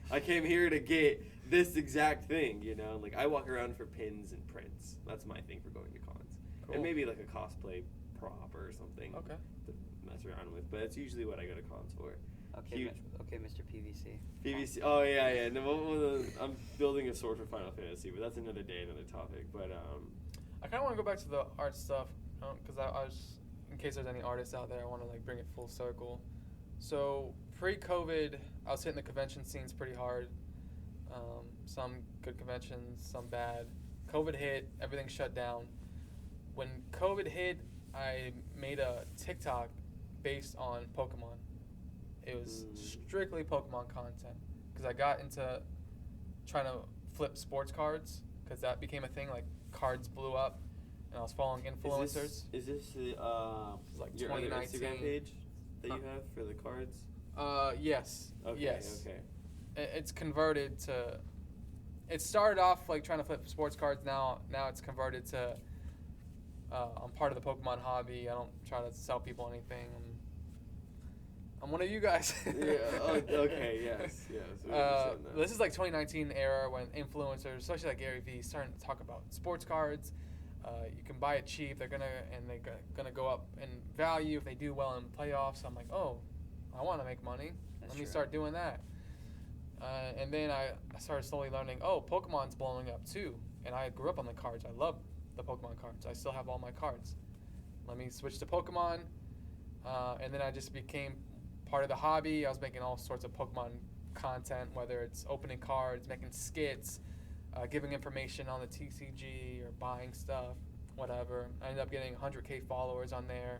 I came here to get this exact thing, you know. Like, I walk around for pins and prints. That's my thing for going to cons. Cool. And maybe like a cosplay prop or something. Okay. To mess around with, but it's usually what I go to cons for. Okay, okay, Mr. PVC. PVC. Oh yeah. No, I'm building a sword for Final Fantasy, but that's another day, another topic. But I kind of want to go back to the art stuff, because I was, in case there's any artists out there, I want to like bring it full circle. So pre-COVID, I was hitting the convention scenes pretty hard. Some good conventions, some bad. COVID hit, everything shut down. When COVID hit, I made a TikTok based on Pokemon. It was strictly Pokemon content, because I got into trying to flip sports cards, because that became a thing. Like, cards blew up, and I was following influencers. Is this like your other 2019 Instagram page that you have for the cards? Yes. Okay, yes. Okay. It's converted to. It started off like trying to flip sports cards. Now it's converted to. I'm part of the Pokemon hobby. I don't try to sell people anything. I'm one of you guys. Yeah. Oh, okay. Yes. This is like 2019 era when influencers, especially like Gary Vee, starting to talk about sports cards. You can buy it cheap. They're gonna go up in value if they do well in playoffs. I'm like, oh, I want to make money. Let me start doing that. And then I started slowly learning, oh, Pokemon's blowing up too. And I grew up on the cards. I love the Pokemon cards. I still have all my cards. Let me switch to Pokemon. And then I just became part of the hobby. I was making all sorts of Pokemon content, whether it's opening cards, making skits, giving information on the TCG, or buying stuff, whatever. I ended up getting 100K followers on there.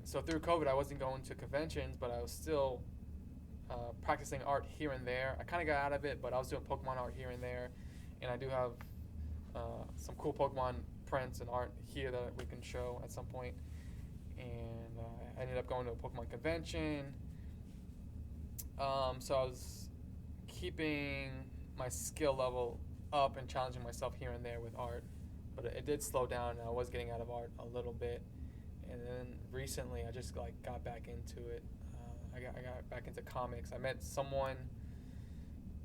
So through COVID, I wasn't going to conventions, but I was still practicing art here and there. I kind of got out of it, but I was doing Pokemon art here and there. And I do have some cool Pokemon prints and art here that we can show at some point. And I ended up going to a Pokemon convention. So I was keeping my skill level up and challenging myself here and there with art. But it did slow down, and I was getting out of art a little bit. And then recently, I just like got back into it. I got back into comics. I met someone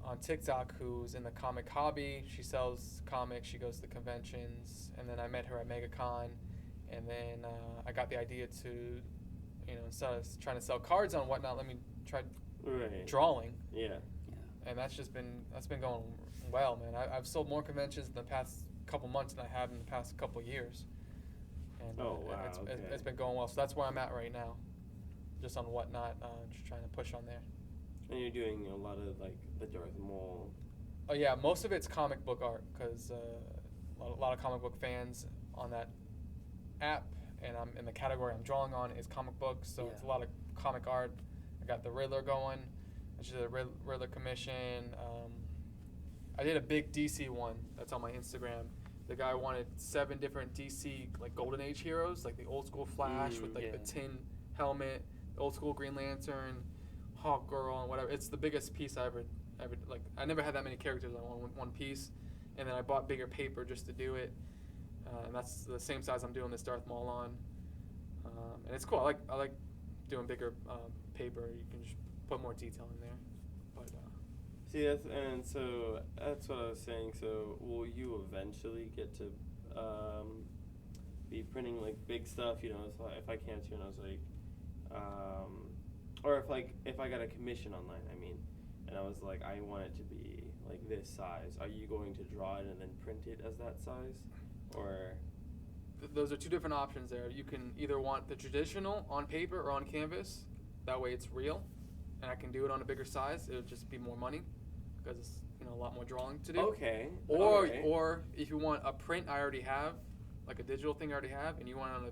on TikTok who's in the comic hobby. She sells comics. She goes to conventions. And then I met her at MegaCon. And then I got the idea to, instead of trying to sell cards on whatnot, let me try drawing. Yeah. And that's been going well, man. I've sold more conventions in the past couple months than I have in the past couple years. And it's been going well. So that's where I'm at right now, just on whatnot, just trying to push on there. And you're doing a lot of like the Darth Maul. Oh yeah, most of it's comic book art, because a lot of comic book fans on that app, and I'm in the category I'm drawing on is comic books, so it's a lot of comic art. I got the Riddler going. I just did a Riddler commission. I did a big DC one that's on my Instagram. The guy wanted 7 different DC like Golden Age heroes, like the old school Flash with like the tin helmet, the old school Green Lantern, Hawk Girl, and whatever. It's the biggest piece I ever like. I never had that many characters on one piece, and then I bought bigger paper just to do it, and that's the same size I'm doing this Darth Maul on, and it's cool. I like doing bigger paper. You can just put more detail in there, but. See, that's what I was saying. So, will you eventually get to be printing like big stuff? You know, so if I came to you and I was like, or if I got a commission online, I mean, and I was like, I want it to be like this size. Are you going to draw it and then print it as that size, or? Those are 2 different options there. You can either want the traditional on paper or on canvas. That way, it's real, and I can do it on a bigger size. It would just be more money. Because it's a lot more drawing to do. Okay. Or if you want a print I already have, like a digital thing I already have, and you want it on a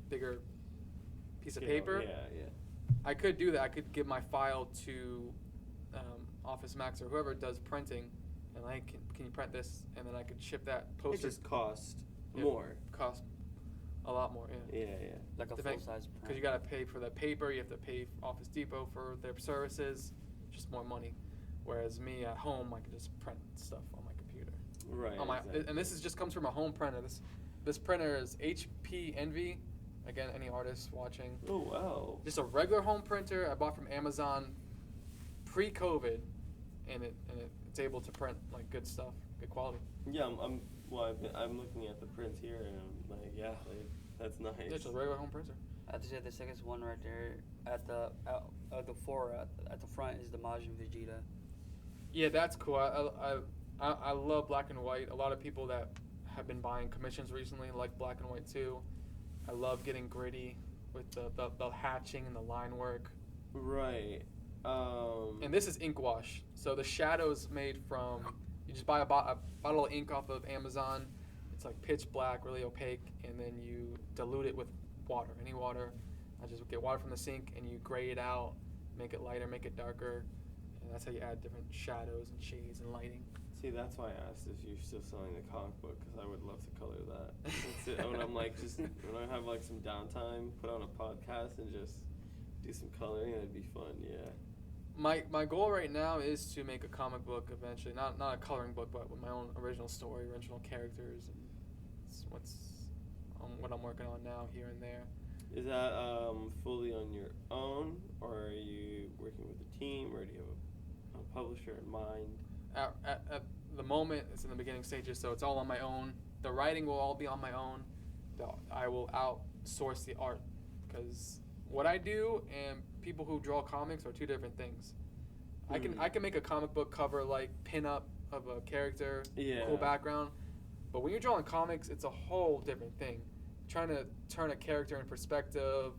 bigger piece of paper. Yeah. I could do that. I could give my file to Office Max or whoever does printing, and can you print this, and then I could ship that poster. It just cost Yeah, more. Cost a lot more. Yeah. Yeah. Like a full size print. Because you gotta pay for the paper. You have to pay Office Depot for their services. Just more money. Whereas me at home, I can just print stuff on my computer. Right. Exactly. And this just comes from a home printer. This printer is HP Envy. Again, any artists watching. Oh wow. Just a regular home printer I bought from Amazon pre-COVID, and it's able to print like good stuff, good quality. Yeah, I'm looking at the prints here, and I'm like, yeah, like, that's nice. Yeah, it's a regular home printer. I have to say the second one right there at the front is the Majin Vegeta. Yeah, that's cool. I love black and white. A lot of people that have been buying commissions recently like black and white too. I love getting gritty with the hatching and the line work. Right. And this is ink wash. So the shadow's made from, you just buy a bottle of ink off of Amazon. It's like pitch black, really opaque, and then you dilute it with water, any water. I just get water from the sink and you gray it out, make it lighter, make it darker. And that's how you add different shadows and shades and lighting. See, that's why I asked if you're still selling the comic book, because I would love to color that. That's it. When I'm like, when I have like some downtime, put on a podcast and just do some coloring, it'd be fun. Yeah. My goal right now is to make a comic book eventually, not a coloring book, but with my own original story, original characters, and it's what I'm working on now, here and there. Is that fully on your own, or are you working with a team, or do you have a publisher in mind? At the moment, it's in the beginning stages, so it's all on my own. The writing will all be on my own. I will outsource the art, because what I do and people who draw comics are 2 different things. I can make a comic book cover like pin up of a character, cool background, but when you're drawing comics, it's a whole different thing. Trying to turn a character in perspective,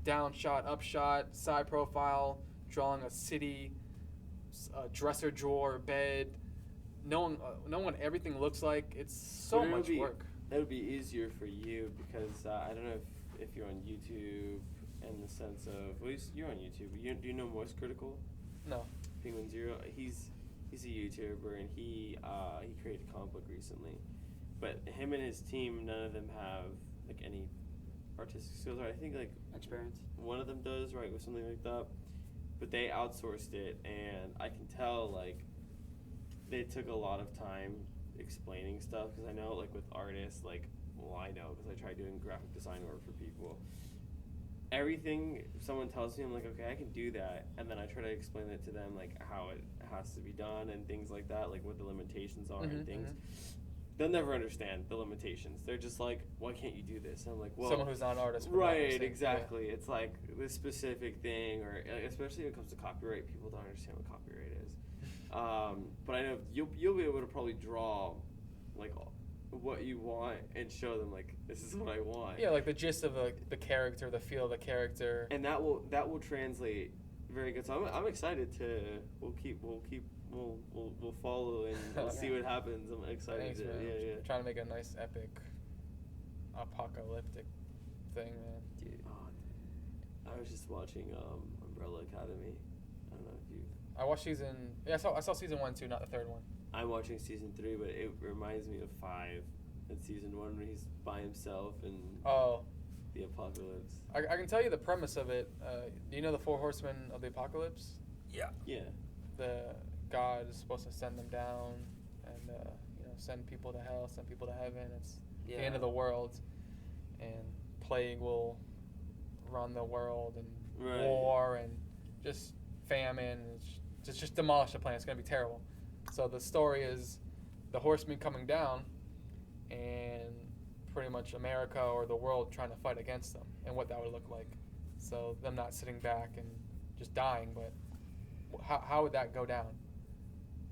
down shot, up shot, side profile, drawing a city, a dresser drawer, bed, knowing what everything looks like. It's so much work. It would be easier for you because I don't know if you're on YouTube in the sense of, well, you're on YouTube. Do you know Moist Critical? No. Penguin Zero. He's a YouTuber, and he created a comic book recently. But him and his team, none of them have like any artistic skills, or I think like experience. One of them does, right, with something like that. But they outsourced it, and I can tell like they took a lot of time explaining stuff, because I know like with artists, like, well, I know because I try doing graphic design work for people. Everything someone tells me, I'm like, okay, I can do that, and then I try to explain it to them, like how it has to be done and things like that, like what the limitations are and things. They'll never understand the limitations. They're just like, why can't you do this? And I'm like, well, someone who's not an artist. Right, exactly. Yeah. It's like this specific thing, or especially when it comes to copyright, people don't understand what copyright is. But I know you'll be able to probably draw like what you want and show them like, this is what I want. Yeah, like the gist of the character, the feel of the character. And that will translate very good. So I'm excited to we'll follow and we'll see what happens. I'm excited. Thanks, man. Yeah. Trying to make a nice epic apocalyptic thing, man. Dude. I was just watching Umbrella Academy. I don't know if you. I watched season. Yeah, I saw season 1 too, not the third one. I'm watching season 3, but it reminds me of 5. That's season 1 where he's by himself and Oh, the apocalypse. I can tell you the premise of it. Do you know the 4 horsemen of the apocalypse? Yeah. Yeah. The God is supposed to send them down and send people to hell, send people to heaven. It's the end of the world, and plague will run the world, and Right. war, and just famine, and just demolish the planet. It's gonna be terrible. So the story is the horsemen coming down, and pretty much America or the world trying to fight against them, and what that would look like. So them not sitting back and just dying, but how would that go down?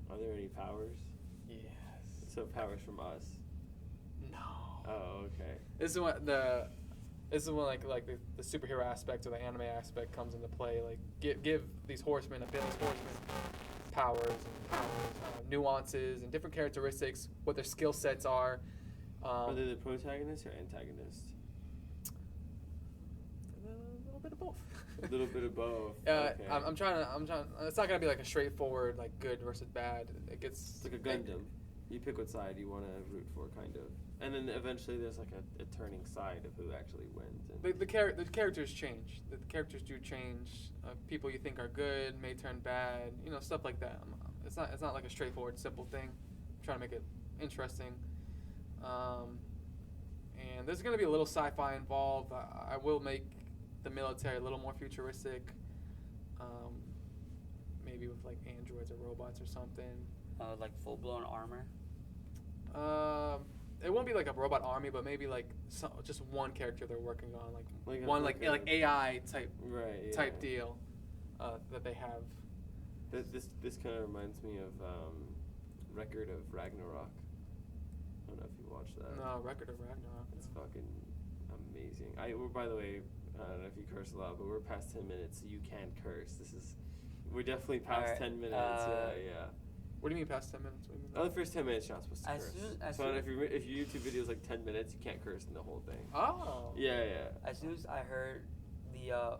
Are there any powers? Yes. So powers from us. No. Oh, okay. This is when like the superhero aspect or the anime aspect comes into play. Like give these horsemen, powers and nuances and different characteristics, what their skill sets are. Are they the protagonist or antagonist? A little bit of both. A little bit of both. Yeah, Okay. I'm trying. It's not gonna be like a straightforward like good versus bad. It gets. It's like a Gundam. You pick what side you want to root for, kind of, and then eventually there's like a turning side of who actually wins. And The characters change. The characters do change. People you think are good may turn bad. Stuff like that. It's not like a straightforward, simple thing. I'm trying to make it interesting. And there's going to be a little sci-fi involved. I will make the military a little more futuristic. Maybe with like androids or robots or something. Like full-blown armor. It won't be like a robot army, but maybe like just one character they're working on, Like one like like AI right, type yeah. deal that they have. This kind of reminds me of Record of Ragnarok. I don't know if you watched that. No, Record of Ragnarok. It's fucking amazing. We're, by the way, I don't know if you curse a lot, but we're past 10 minutes, so you can curse. We're definitely past Alright, 10 minutes. Yeah. What do you mean past 10 minutes? What do you mean? Oh, the first 10 minutes you're not supposed to As curse. soon- as So soon- if your YouTube video is like 10 minutes, you can't curse in the whole thing. Oh. Yeah. As soon as I heard the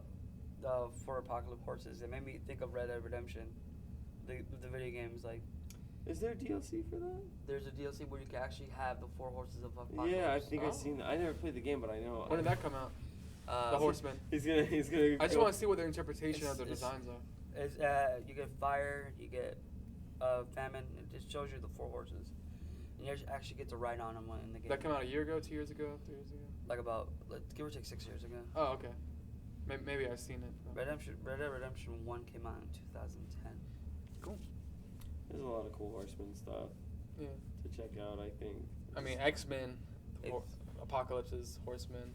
four apocalypse horses, it made me think of Red Dead Redemption. The video games, like Is there DLC for that? there's a DLC where you can actually have the 4 horses of apocalypse. Yeah, I think Oh. I've seen that. I never played the game, but I know. When did that come out? The Horsemen. He's gonna. I just go- want to see what their interpretation of their It's- designs are. It's, you get fire, you get famine. It just shows you the 4 horses, and you actually get to ride on them in the game. That came out a year ago, 2 years ago, 3 years ago. Like about give or take 6 years ago. Oh, okay. Maybe I've seen it. Red Dead Redemption 1 came out in 2010. Cool. There's a lot of cool Horseman stuff Yeah. to check out. I think. I mean, X-Men, If- Apocalypse's Horsemen.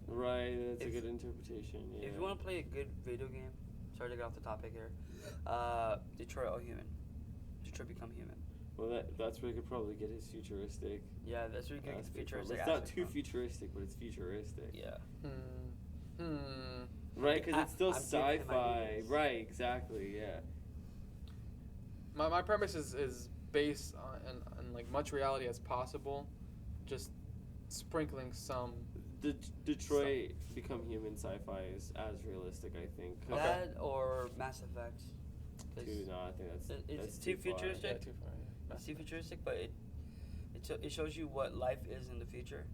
Right, that's a If- good interpretation. Yeah. If you want to play a good video game, sorry to get off the topic here, Detroit All Human. Detroit Become Human. Well, that's where he could probably get his futuristic. Yeah, that's where you can get the aspect from. futuristic It's not aspect too from. futuristic, but it's futuristic. Yeah. Right, because it's still I'm giving him sci-fi. ideas. Right, exactly. Yeah. My premise is based on like much reality as possible, just sprinkling some. Detroit Become Human sci-fi is as realistic, I think. 'Cause That or Mass Effect. 'Cause No, I think that's it's too too far. futuristic. Yeah, too far. Yeah. It's too futuristic, but it shows you what life is in the future.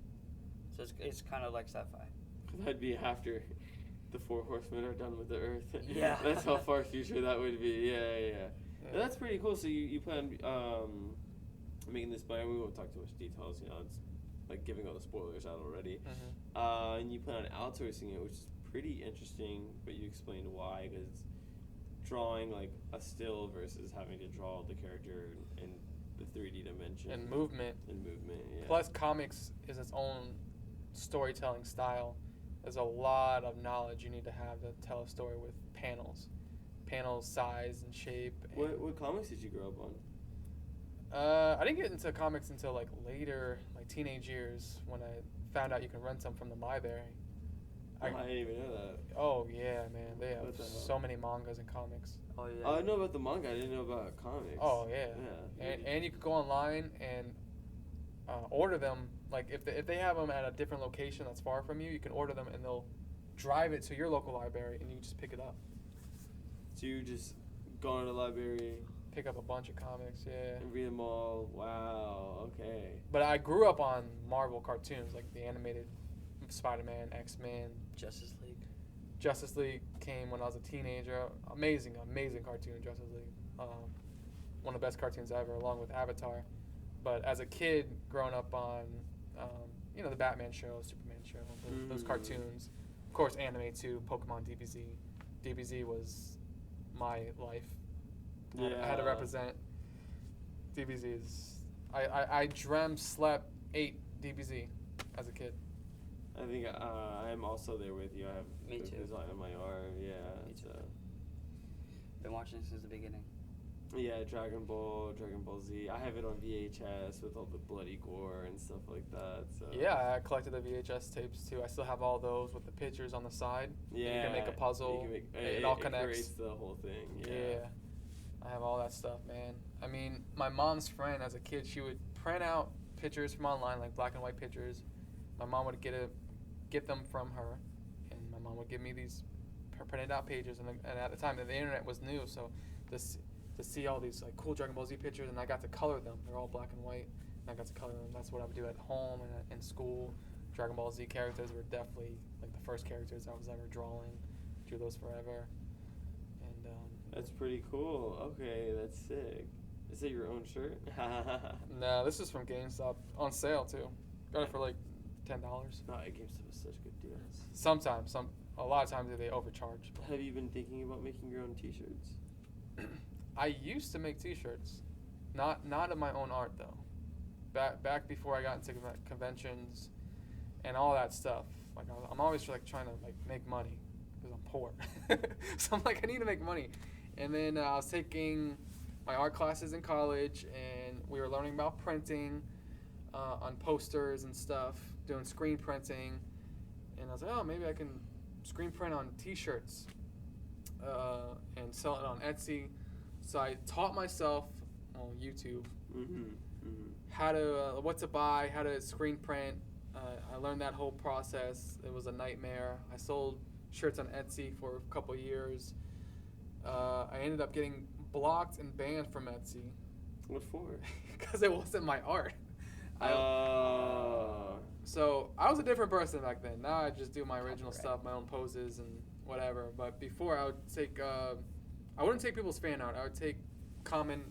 So it's kind of like sci-fi. That'd be after the 4 horsemen are done with the Earth. Yeah. That's how far future that would be. Yeah. And that's pretty cool. So you plan making this, but we won't talk too much details. It's like giving all the spoilers out already. Mm-hmm. And you plan on outsourcing it, which is pretty interesting. But you explained why, because it's drawing like a still versus having to draw the character in the 3D dimension And movement. Yeah. Plus, comics is its own storytelling style. There's a lot of knowledge you need to have to tell a story with panels, size and shape. And What comics did you grow up on? I didn't get into comics until like later, like teenage years, when I found out you can rent some from the library. I didn't even know that. Oh yeah, man, they have What the hell? so many mangas and comics. Oh yeah. I know about the manga. I didn't know about comics. Oh yeah, Yeah. and you could go online and order them. Like if they have them at a different location that's far from you, you can order them and they'll drive it to your local library and you just pick it up. So you just go to the library, Pick up a bunch of comics, yeah. and read them all. Wow. Okay. But I grew up on Marvel cartoons, like the animated Spider-Man, X-Men. Justice League. Justice League came when I was a teenager. Amazing cartoon, Justice League. One of the best cartoons ever, along with Avatar. But as a kid, growing up on, the Batman show, Superman show, those cartoons. Of course, anime too, Pokemon, DBZ. DBZ was my life. Yeah. I had to represent DBZs. I slept, ate DBZ as a kid. I think I'm also there with you. I have Me the too. design on my arm. Yeah. Me too. Been watching since the beginning. Yeah, Dragon Ball Z. I have it on VHS with all the bloody gore and stuff like that. So Yeah, I collected the VHS tapes too. I still have all those with the pictures on the side. Yeah. You can make a puzzle. It all connects. Creates the whole thing. Yeah. I have all that stuff, man. I mean, my mom's friend as a kid, she would print out pictures from online, like black and white pictures. My mom would get them from her, and my mom would give me these printed out pages. And at the time, the internet was new, so to see all these like cool Dragon Ball Z pictures, and I got to color them. They're all black and white, and I got to color them. That's what I would do at home and in school. Dragon Ball Z characters were definitely like the first characters I was ever drawing. Drew those forever. And That's pretty cool. Okay, that's sick. Is that your own shirt? no, this is from GameStop on sale too. Got it for like $10. No, GameStop is such good deals. Sometimes, a lot of times they overcharge. Have you been thinking about making your own T-shirts? I used to make T-shirts, not of my own art though. Back before I got into conventions and all that stuff. Like I'm always like trying to like make money because I'm poor. So I'm like I need to make money. And then I was taking my art classes in college, and we were learning about printing on posters and stuff, doing screen printing. And I was like, oh, maybe I can screen print on T-shirts and sell it on Etsy. So I taught myself on YouTube how to what to buy, how to screen print. I learned that whole process. It was a nightmare. I sold shirts on Etsy for a couple years. I ended up getting blocked and banned from Etsy. What for? Because it wasn't my art. Oh. So I was a different person back then. Now I just do my original Copyright. stuff, my own poses and whatever. But before I would take, I wouldn't take people's fan art. I would take common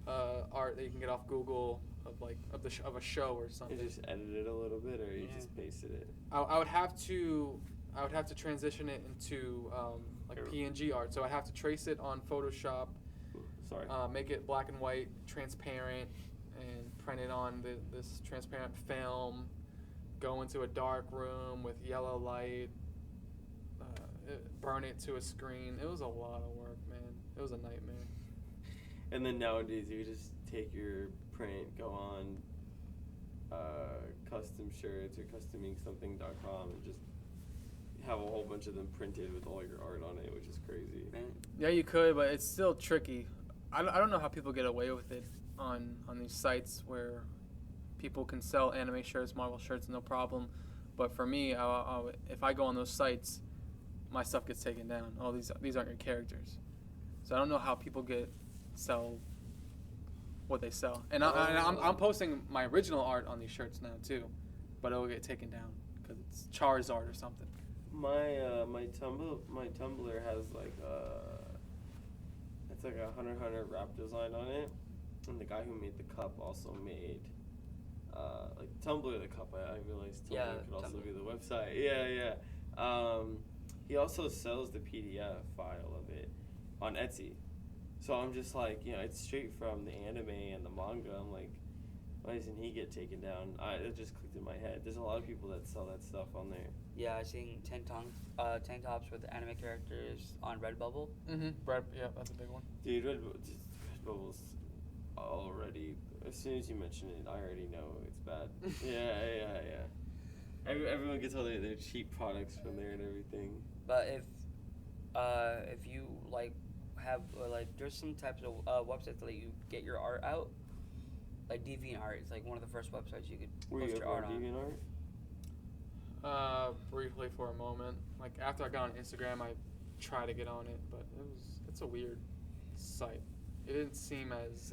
art that you can get off Google of a show or something. You just edited it a little bit, or you just pasted it? I would have to transition it into like PNG art. So I'd have to trace it on Photoshop. Sorry. Make it black and white, transparent, and print it on this transparent film. Go into a dark room with yellow light. Burn it to a screen. It was a lot of work, man. It was a nightmare. And then nowadays you just take your print, go on custom shirts or customingsomething.com and just have a whole bunch of them printed with all your art on it, which is crazy. Yeah, you could, but it's still tricky. I don't know how people get away with it on these sites where people can sell anime shirts, Marvel shirts, no problem. But for me, if I go on those sites, my stuff gets taken down. Oh, these aren't your characters. So I don't know how people sell what they sell. And I'm posting my original art on these shirts now too, but it'll get taken down because it's Charizard or something. My Tumblr has like it's like a Hunter x Hunter rap design on it, and the guy who made the cup also made like Tumblr the cup. I realized Tumblr could also be the website. Yeah. He also sells the PDF file of it on Etsy. So I'm just like, it's straight from the anime and the manga. I'm like, why doesn't he get taken down? It just clicked in my head. There's a lot of people that sell that stuff on there. Yeah, I've seen tank tops with anime characters on Redbubble. Yeah, that's a big one. Dude, Redbubble's already, as soon as you mention it, I already know it's bad. Yeah. Everyone gets all their cheap products from there and everything. But if you have there's some types of websites that let you get your art out, like DeviantArt. It's like one of the first websites you could post your art on. DeviantArt? Briefly for a moment. Like after I got on Instagram, I tried to get on it, but it's a weird site. It didn't seem as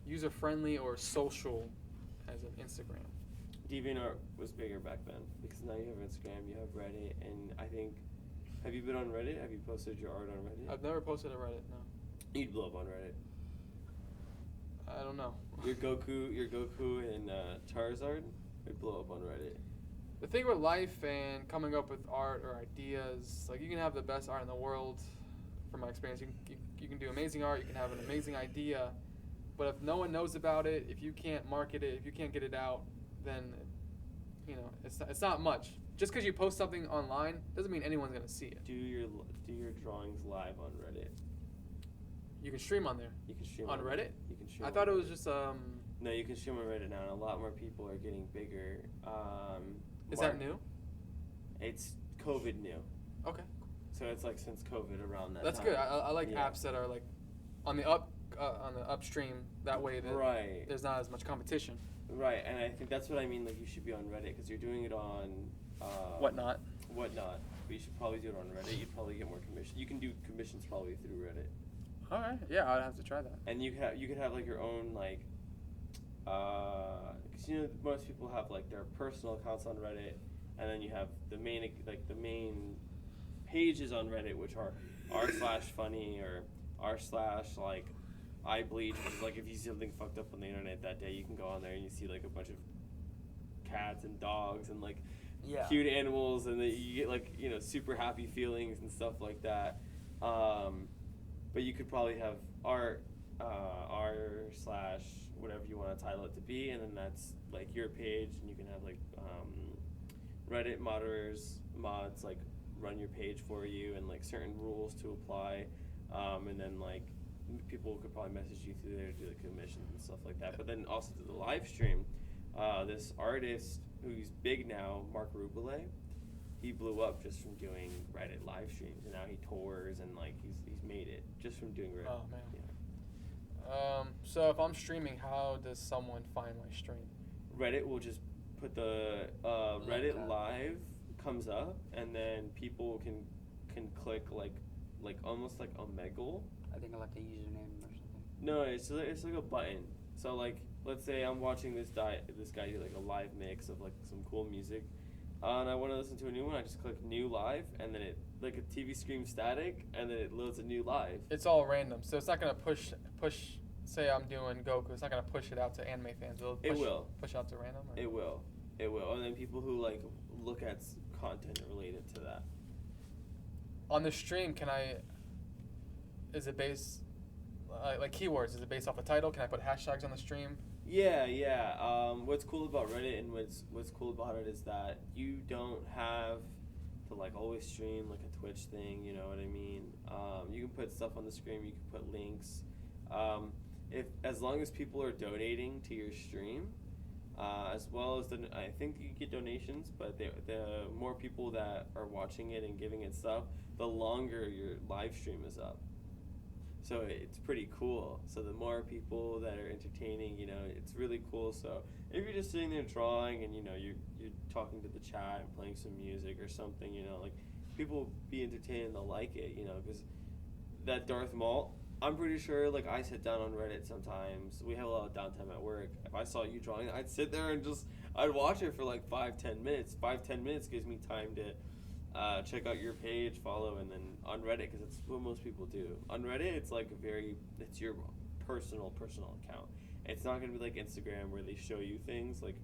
user friendly or social as an Instagram. DeviantArt was bigger back then because now you have Instagram, you have Reddit, and I think. Have you been on Reddit? Have you posted your art on Reddit? I've never posted to Reddit. No. You'd blow up on Reddit. I don't know. Your Goku and Charizard would blow up on Reddit. The thing with life and coming up with art or ideas, like you can have the best art in the world. From my experience, you can do amazing art. You can have an amazing idea, but if no one knows about it, if you can't market it, if you can't get it out, then it's not much. Just because you post something online doesn't mean anyone's gonna see it. Do your drawings live on Reddit. You can stream on there. You can stream on Reddit. You can stream. I thought it was Reddit. just No, you can stream on Reddit now, and a lot more people are getting bigger. Is that new? It's COVID new. Okay. So it's like since COVID around that. That's time. good. I like apps that are like on the upstream. That way right. There's not as much competition. Right, and I think that's what I mean. Like you should be on Reddit because you're doing it on Whatnot. Whatnot. But you should probably do it on Reddit. You'd probably get more commission. You can do commissions probably through Reddit. All right. Yeah, I'd have to try that. And you could have like your own like, because most people have like their personal accounts on Reddit, and then you have the main pages on Reddit, which are r/funny or r/ I bleach, which is like if you see something fucked up on the internet that day, you can go on there and you see like a bunch of cats and dogs and like cute animals, and then you get like super happy feelings and stuff like that. But you could probably have r/ whatever you want to title it to be, and then that's like your page, and you can have like Reddit mods like run your page for you, and like certain rules to apply, and then like people could probably message you through there to do the commissions and stuff like that. But then also to the live stream, this artist who's big now, Mark Rubelet, he blew up just from doing Reddit live streams, and now he tours and like he's made it just from doing Reddit. Oh man. Yeah. So if I'm streaming, how does someone find my stream? Reddit will just put the Reddit live comes up, and then people can click like almost like Omegle. I think I like a username or something. No, it's like a button. So like, let's say I'm watching this guy do like a live mix of like some cool music, and I want to listen to a new one. I just click new live, and then it like a TV screen static, and then it loads a new live. It's all random, so it's not gonna push. Say I'm doing Goku, it's not gonna push it out to anime fans. It will push out to random. Or? It will, and then people who like look at content related to that. On the stream, is it based like keywords? Is it based off the title? Can I put hashtags on the stream? Yeah. What's cool about Reddit and what's cool about it is that you don't have to like always stream like a Twitch thing. You know what I mean? You can put stuff on the screen. You can put links. As long as people are donating to your stream, as well as I think you get donations, but the more people that are watching it and giving it stuff, the longer your live stream is up. So it's pretty cool. So the more people that are entertaining, it's really cool. So if you're just sitting there drawing and you're talking to the chat and playing some music or something, like people be entertained and they'll like it, because that Darth Maul, I'm pretty sure like I sit down on Reddit sometimes. We have a lot of downtime at work. If I saw you drawing, I'd sit there and I'd watch it for like 5-10 minutes. 5-10 minutes gives me time to check out your page, follow, and then on Reddit, because it's what most people do. On Reddit, it's like it's your personal account. It's not gonna be like Instagram where they show you things. Like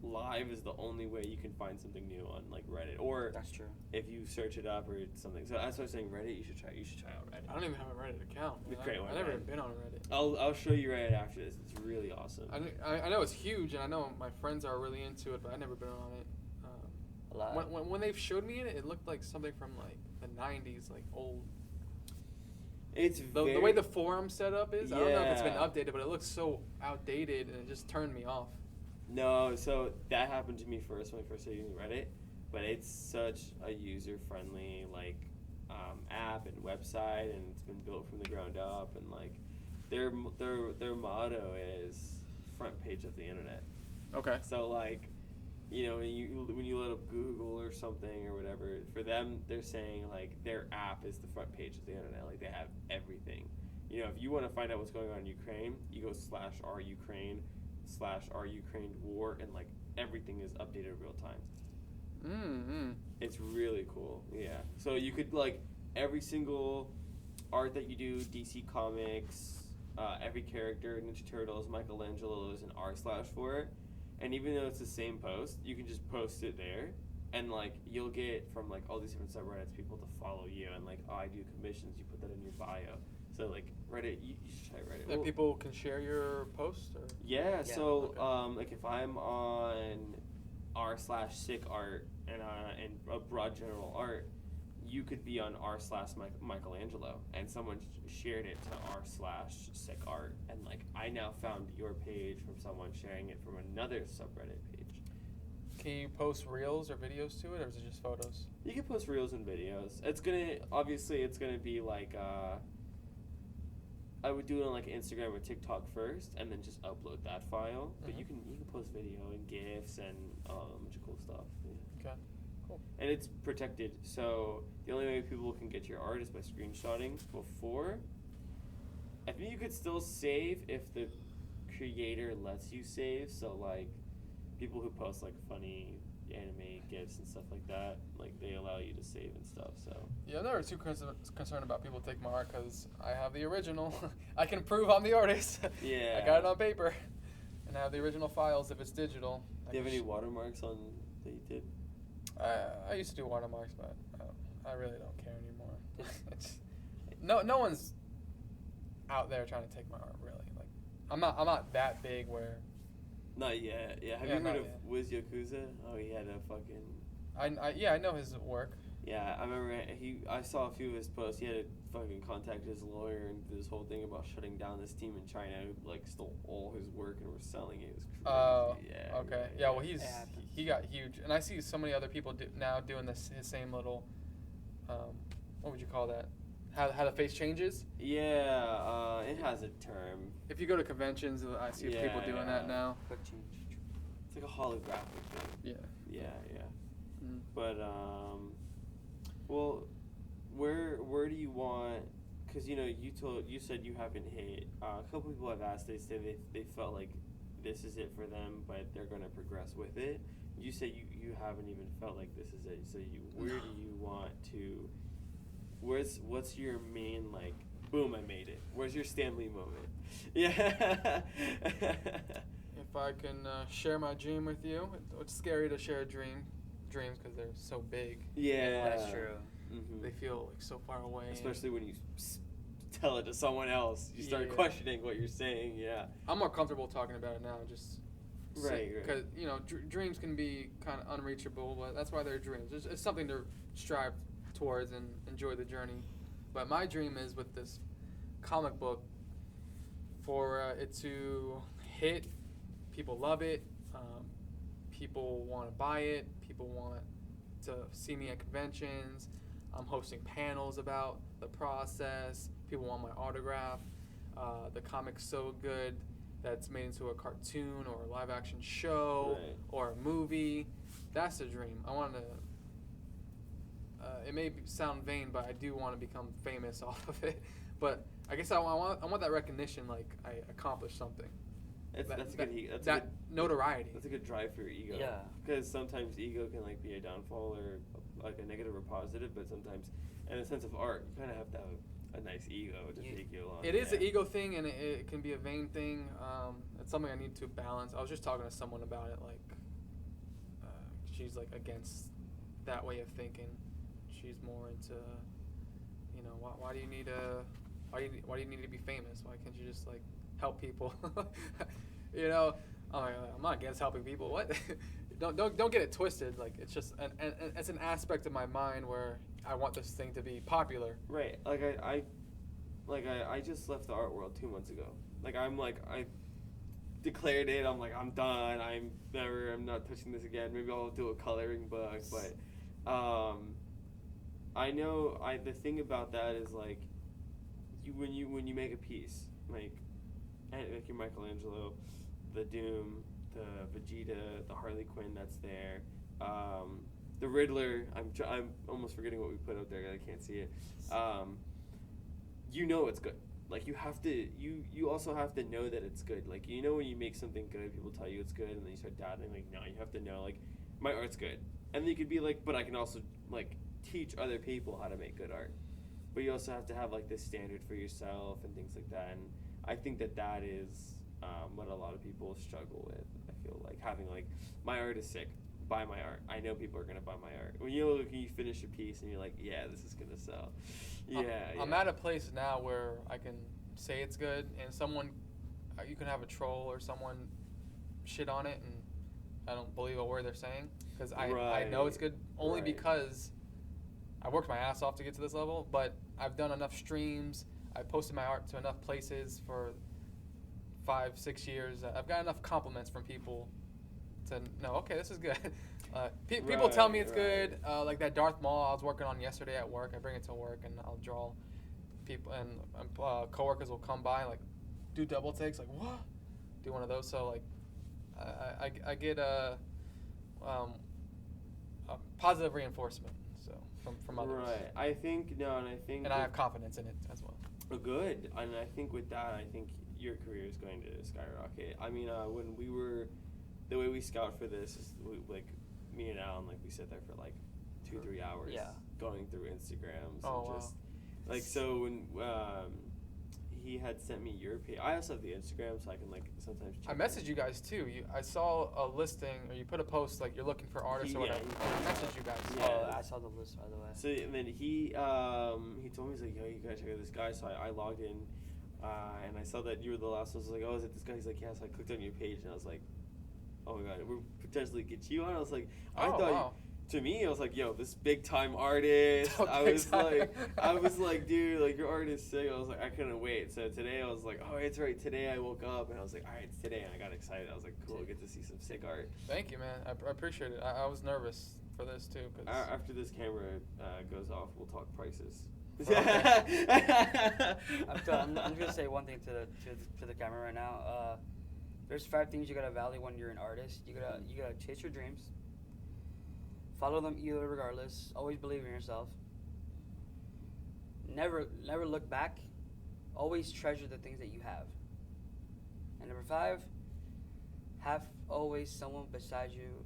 live is the only way you can find something new on like Reddit, or that's true. If you search it up or something. So that's why I'm saying Reddit. You should try out Reddit. I don't even have a Reddit account. It's a great one. I've never been on Reddit. I'll show you Reddit after this. It's really awesome. I know it's huge, and I know my friends are really into it, but I've never been on it. A lot. When they've showed me it looked like something from like the 90s, like old. It's the way the forum setup is. Yeah. I don't know if it's been updated, but it looks so outdated, and it just turned me off. No, so that happened to me first when I first started using Reddit, but it's such a user-friendly like app and website, and it's been built from the ground up, and like their motto is front page of the internet. Okay. So like you know, when you load up Google or something or whatever, for them, they're saying, like, their app is the front page of the internet. Like, they have everything. You know, if you want to find out what's going on in Ukraine, you go /r/Ukraine/r/Ukraine war, and, like, everything is updated real time. Mm-hmm. It's really cool, yeah. So you could, like, every single art that you do, DC Comics, every character, Ninja Turtles, Michelangelo, there's an r/ for it. And even though it's the same post, you can just post it there. And, like, you'll get from, like, all these different subreddits people to follow you. And, like, oh, I do commissions, you put that in your bio. So, like, Reddit, you should try Reddit. And people can share your post? Or? Yeah, so, okay. like, if I'm on r/sick art and a broad general art, you could be on r/Michelangelo, and someone shared it to r/sick art, and, like, I now found your page from someone sharing it from another subreddit page. Can you post reels or videos to it, or is it just photos? You can post reels and videos. It's gonna be like I would do it on, like, Instagram or TikTok first, and then just upload that file. But you can post video and GIFs and a bunch of cool stuff. Yeah. Okay. Cool. And it's protected, so the only way people can get your art is by screenshotting before. I think you could still save if the creator lets you save, so, like, people who post, like, funny anime GIFs and stuff like that, like, they allow you to save and stuff, so. Yeah, I'm never too concerned about people taking my art because I have the original. I can prove I'm the artist. Yeah. I got it on paper, and I have the original files if it's digital. Do you have any watermarks on that you did? I used to do watermarks, but I really don't care anymore. It's no one's out there trying to take my art, really. Like, I'm not that big where. Not yet. Yeah. Have Yeah, you heard not of yet. Wiz Yakuza? Oh, he had a fucking. I know his work. Yeah, I remember I saw a few of his posts. He had to fucking contact his lawyer and did this whole thing about shutting down this team in China who, like, stole all his work and were selling it. It was crazy. Oh, Yeah. okay. Yeah, well, It happens. he got huge, and I see so many other people now doing his same little, what would you call that? How the face changes. Yeah, it has a term. If you go to conventions, I see people doing that now. Quick change. It's like a holographic thing. Yeah. Yeah. Mm. But well, where do you want? Because, you know, you said you haven't hit. A couple people I've asked, they say they felt like this is it for them, but they're gonna progress with it. You say you haven't even felt like this is it. So where do you want to? What's your main, like, boom, I made it? Where's your Stanley moment? Yeah. If I can share my dream with you, it's scary to share dreams because they're so big. Yeah. That's true. Mm-hmm. They feel like so far away. Especially when you tell it to someone else, you start Yeah. questioning what you're saying. Yeah. I'm more comfortable talking about it now, just Right. because you know dreams can be kind of unreachable, but that's why they're dreams. It's something to strive towards and enjoy the journey. But my dream is with this comic book for it to hit. People love it. People want to buy it. People want to see me at conventions. I'm hosting panels about the process. People want my autograph. The comic's so good that it's made into a cartoon or a live action show Right. or a movie. That's the dream. I want to. It may sound vain, but I do want to become famous off of it. But I guess I want that recognition, like I accomplished something. That's That notoriety. That's a good drive for your ego. Yeah. Because sometimes ego can, like, be a downfall or like a negative or positive, but sometimes, in a sense of art, you kind of have to have a nice ego to take you along. It is yeah. an ego thing, and it can be a vain thing. It's something I need to balance. I was just talking to someone about it. Like, she's like against that way of thinking. She's more into, you know, why do you need why do you need to be famous? Why can't you just, like, help people? You know, I'm not against helping people. What? don't get it twisted. Like, it's just it's an aspect of my mind where I want this thing to be popular. Right. Like I just left the art world 2 months ago. I declared it. I'm like, I'm done. I'm not touching this again. Maybe I'll do a coloring book, but I know the thing about that is, like, when you make a piece, like your Michelangelo, the Doom, the Vegeta, the Harley Quinn that's there, the Riddler. I'm almost forgetting what we put up there. I can't see it. You know it's good. Like you have to, you also have to know that it's good. Like you know when you make something good, people tell you it's good, and then you start doubting. Like no, you have to know like my art's good, and then you could be like, but I can also like teach other people how to make good art. But you also have to have like this standard for yourself and things like that. And I think that is what a lot of people struggle with. I feel like having like my art is sick. Buy my art. I know people are gonna buy my art. When you finish a piece and you're like, yeah, this is gonna sell. I'm at a place now where I can say it's good, and someone, you can have a troll or someone shit on it, and I don't believe a word they're saying because I know it's good only because I worked my ass off to get to this level. But I've done enough streams. I posted my art to enough places for 5-6 years. I've got enough compliments from people to know, okay, this is good. People tell me it's good. Like that Darth Maul I was working on yesterday at work. I bring it to work and I'll draw people, and coworkers will come by and like do double takes, like what? Do one of those. So like I get a positive reinforcement. So from others. Right. I think and I have confidence in it as well. Good. And I think with that, I think your career is going to skyrocket. I mean, when we were, the way we scout for this is like me and Alan, like we sat there for like 2-3 hours, going through Instagrams and just like so when he had sent me your page. I also have the Instagram, so I can like sometimes check I messaged you guys too. I saw a listing, or you put a post like you're looking for artists or whatever. I messaged you guys. Yeah. Oh, I saw the list, by the way. So and then he told me, he's like, yo, you gotta check out this guy. So I logged in, and I saw that you were the last one. I was like, oh, is it this guy? He's like, yeah. So I clicked on your page, and I was like, oh my god, we'll potentially get you on. I was like, to me, I was like, yo, this big time artist. I was like, dude, like your art is sick. I was like, I couldn't wait. So today I was like, oh, it's right. Today I woke up and I was like, all right, it's today. And I got excited. I was like, cool, I get to see some sick art. Thank you, man. I appreciate it. I was nervous for this too. Cause after this camera goes off, we'll talk prices. I'm just gonna say one thing to the camera right now. There's 5 things you gotta value when you're an artist. You gotta chase your dreams. Follow them either regardless. Always believe in yourself. Never look back. Always treasure the things that you have. And number 5, have always someone beside you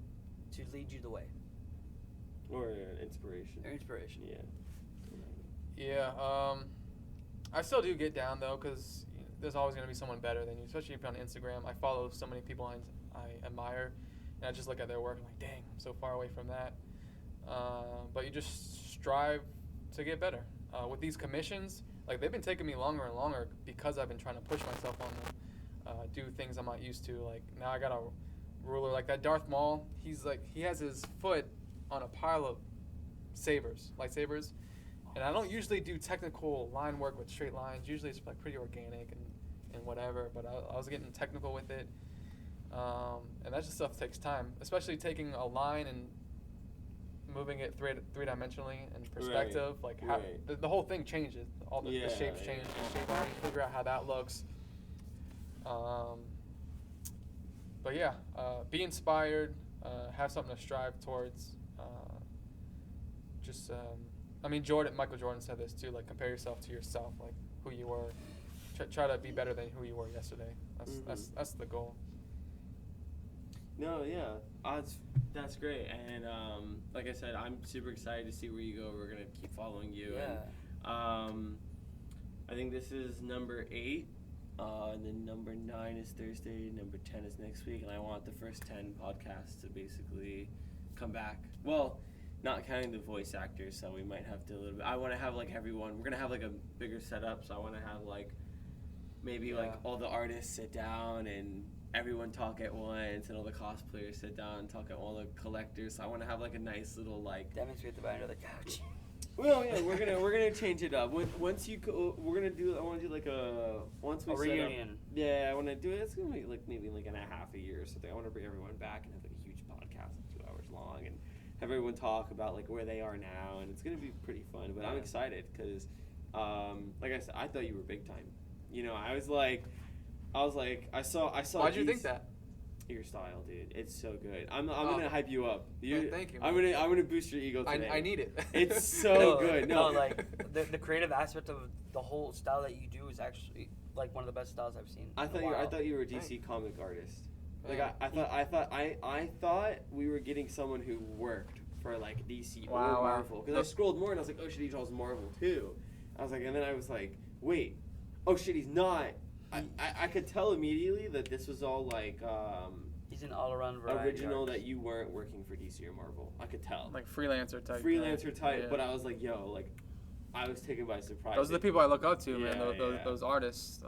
to lead you the way. Or an inspiration. Yeah. Yeah. I still do get down though, because there's always going to be someone better than you, especially if you're on Instagram. I follow so many people I admire, and I just look at their work and I'm like, dang, I'm so far away from that. But you just strive to get better. With these commissions, like they've been taking me longer and longer because I've been trying to push myself on them, do things I'm not used to. Like now I got a ruler like that Darth Maul. He has his foot on a pile of lightsabers. And I don't usually do technical line work with straight lines. Usually it's like pretty organic and whatever. But I was getting technical with it, and that just stuff takes time. Especially taking a line and moving it three-dimensionally in perspective. Like how the whole thing changes. All the shapes change. The shape lines, figure out how that looks. But yeah, be inspired. Have something to strive towards. Michael Jordan said this too. Like compare yourself to yourself, like who you were. Try to be better than who you were yesterday. That's the goal. No, yeah, that's great. And like I said, I'm super excited to see where you go. We're gonna keep following you. Yeah. And I think this is number 8. And then number 9 is Thursday. Number 10 is next week. And I want the first 10 podcasts to basically come back. Well, not counting the voice actors, so we might have to a little bit. I want to have like everyone. We're gonna have like a bigger setup, so I want to have like maybe like all the artists sit down and everyone talk at once, and all the cosplayers sit down and talk at all the collectors. So I want to have like a nice little like demonstrate the behind of the couch. Well, yeah, we're gonna change it up. Once you go, we're gonna do. I want to do like once we a reunion. Yeah, I want to do it. It's gonna be like maybe like in a half a year or something. I want to bring everyone back and have like a huge podcast, 2 hours long, and have everyone talk about like where they are now, and it's gonna be pretty fun. But I'm excited because, like I said, I thought you were big time. You know, I was like, I saw. Why'd you think that? your style, dude. It's so good. I'm gonna hype you up. Thank you. I'm gonna boost your ego today. I need it. It's so good. No, like the creative aspect of the whole style that you do is actually like one of the best styles I've seen. I thought you were a DC comic artist. Like I thought we were getting someone who worked for like DC or Marvel, because I scrolled more and I was like, oh shit, he draws Marvel too. I was like, and then I was like, wait, oh shit, he's not. I could tell immediately that this was all like he's an all-around variety original, artist. that you weren't working for DC or Marvel. I could tell. Like freelancer type. Yeah. But I was like, yo, like I was taken by surprise. Those are the people I look up to, Yeah, man. Those artists.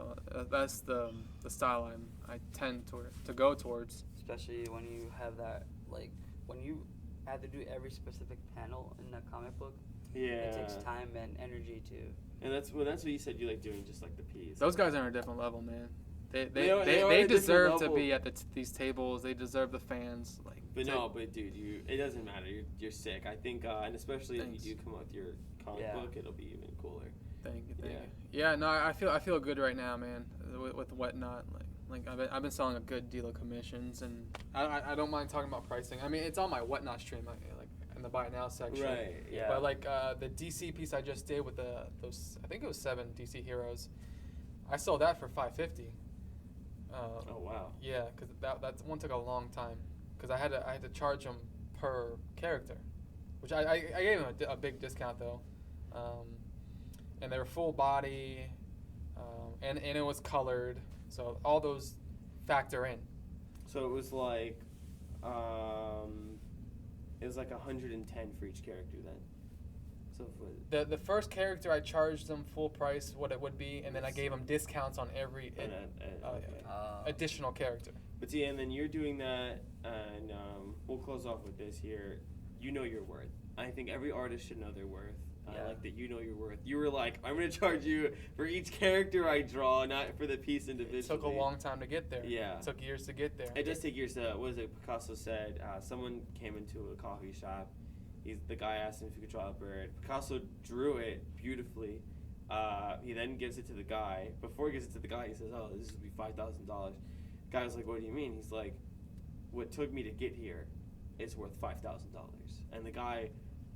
That's the style I tend to go towards. Especially when you have that, like when you have to do every specific panel in a comic book. Yeah. It takes time and energy to. And that's what you said. You like doing just like the piece. Those guys are on a different level, man. They are They at a deserve different to level. be at these tables. They deserve the fans. Like, But dude, it doesn't matter. You're sick. I think, and especially Thanks. if you do come out with your comic book, it'll be even cooler. Thank you. Yeah, no, I feel good right now, man. With whatnot, like I've been selling a good deal of commissions, and I don't mind talking about pricing. I mean, it's on my whatnot stream, like in the buy now section. Right. Yeah. But like the DC piece I just did with those, I think it was 7 DC heroes. I sold that for $550. Oh wow. Yeah, because that one took a long time, because I had to charge them per character, which I gave them a big discount though, and they were full body, and it was colored, so all those factor in. So it was like, it was like 110 for each character then. So The first character I charged them full price what it would be, and then I gave them discounts on every additional character. But see, and then you're doing that, and we'll close off with this here. You know your worth. I think every artist should know their worth. I like that you know your worth. You were like, I'm going to charge you for each character I draw, not for the piece individually. It took a long time to get there. Yeah. It took years to get there. It does take years to, what is it, Picasso said, someone came into a coffee shop. The guy asked him if he could draw a bird. Picasso drew it beautifully. He then gives it to the guy. Before he gives it to the guy, he says, oh, this would be $5,000. The guy was like, what do you mean? He's like, what took me to get here is worth $5,000. And the guy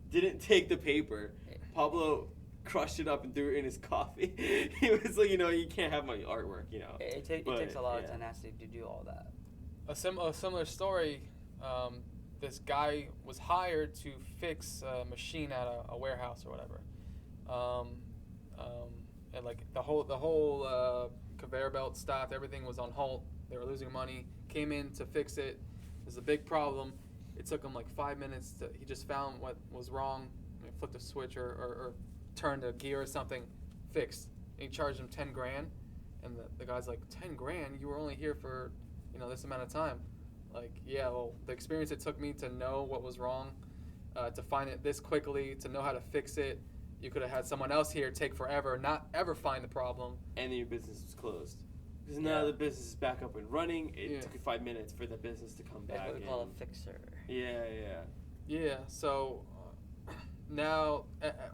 didn't take the paper. Pablo crushed it up and threw it in his coffee. He was like, you can't have my artwork, It takes a lot of tenacity to do all that. A similar story, this guy was hired to fix a machine at a warehouse or whatever. And like the whole conveyor belt stopped, everything was on halt. They were losing money. Came in to fix it. It was a big problem. It took him like 5 minutes. He just found what was wrong. Flipped a switch or turned a gear or something. Fixed. And he charged him $10,000. And the guy's like, 10 grand? You were only here for this amount of time. Like, yeah, well, the experience it took me to know what was wrong, to find it this quickly, to know how to fix it. You could have had someone else here take forever, not ever find the problem. And then your business was closed. Because now the business is back up and running. It took you 5 minutes for the business to come back. That's what we call a fixer. Yeah. So now,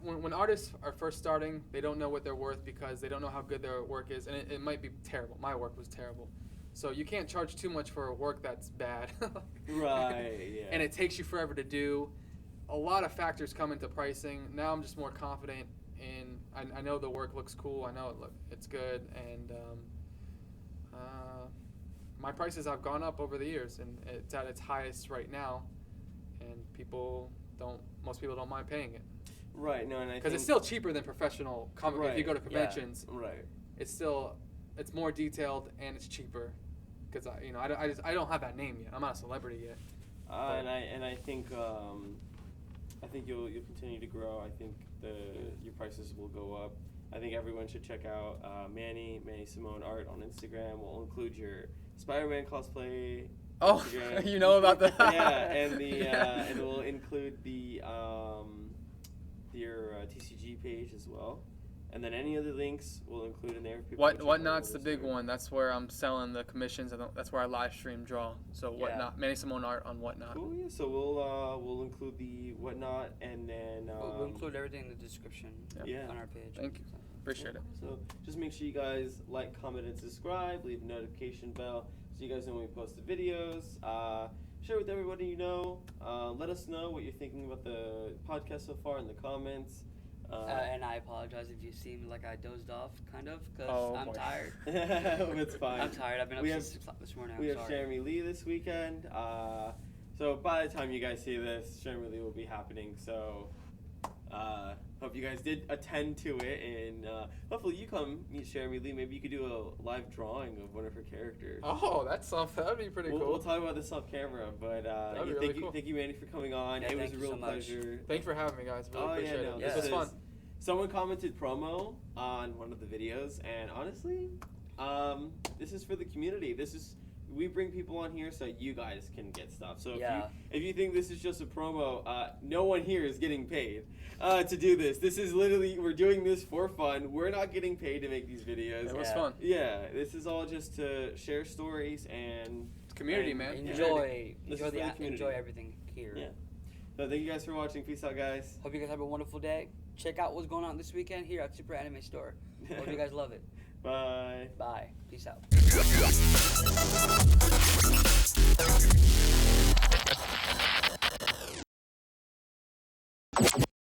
when artists are first starting, they don't know what they're worth because they don't know how good their work is. And it might be terrible. My work was terrible. So you can't charge too much for work that's bad. Right, yeah. And it takes you forever to do. A lot of factors come into pricing. Now I'm just more confident in, I know the work looks cool. I know it's good. And my prices have gone up over the years, and it's at its highest right now. And most people don't mind paying it. Right, no, and because it's still cheaper than professional comic. Right. If you go to conventions, right, it's more detailed and it's cheaper. Because I don't have that name yet. I'm not a celebrity yet. And I think you'll continue to grow. I think your prices will go up. I think everyone should check out Manny Simone art on Instagram. We'll include your Spider-Man cosplay. Oh, Instagram. You know about that? Yeah, and we'll include your TCG page as well. And then any other links we'll include in there. Whatnot's the big one. That's where I'm selling the commissions. That's where I live stream draw. So Whatnot, Manny Simone art on Whatnot. Cool, yeah. So we'll include the Whatnot, and then we'll include everything in the description on our page. Thank you. Appreciate it. So just make sure you guys like, comment, and subscribe. Leave a notification bell so you guys know when we post the videos. Share with everybody you know. Let us know what you're thinking about the podcast so far in the comments. And I apologize if you seem like I dozed off, kind of, because I'm tired. It's fine. I'm tired. I've been up since 6 o'clock this morning. We I'm have sorry. Jeremy Lee this weekend. So by the time you guys see this, Jeremy Lee will be happening. So hope you guys did attend to it, and hopefully you come meet Jeremy Lee. Maybe you could do a live drawing of one of her characters. Oh, that would be pretty cool. We'll talk about this off camera, but That'd be really cool. thank you, Manny, for coming on. Yeah, it was thank a you real so much. pleasure. Thanks for having me, guys. Really appreciate it. Yeah. This was fun. Someone commented promo on one of the videos, and honestly, this is for the community. We bring people on here so you guys can get stuff. So if you think this is just a promo, no one here is getting paid to do this. This is literally, we're doing this for fun. We're not getting paid to make these videos. It was fun. Yeah, this is all just to share stories and It's community, man. Enjoy community. enjoy everything here. Yeah. So thank you guys for watching. Peace out, guys. Hope you guys have a wonderful day. Check out what's going on this weekend here at Super Anime Store. Hope you guys love it. Bye. Bye. Peace out.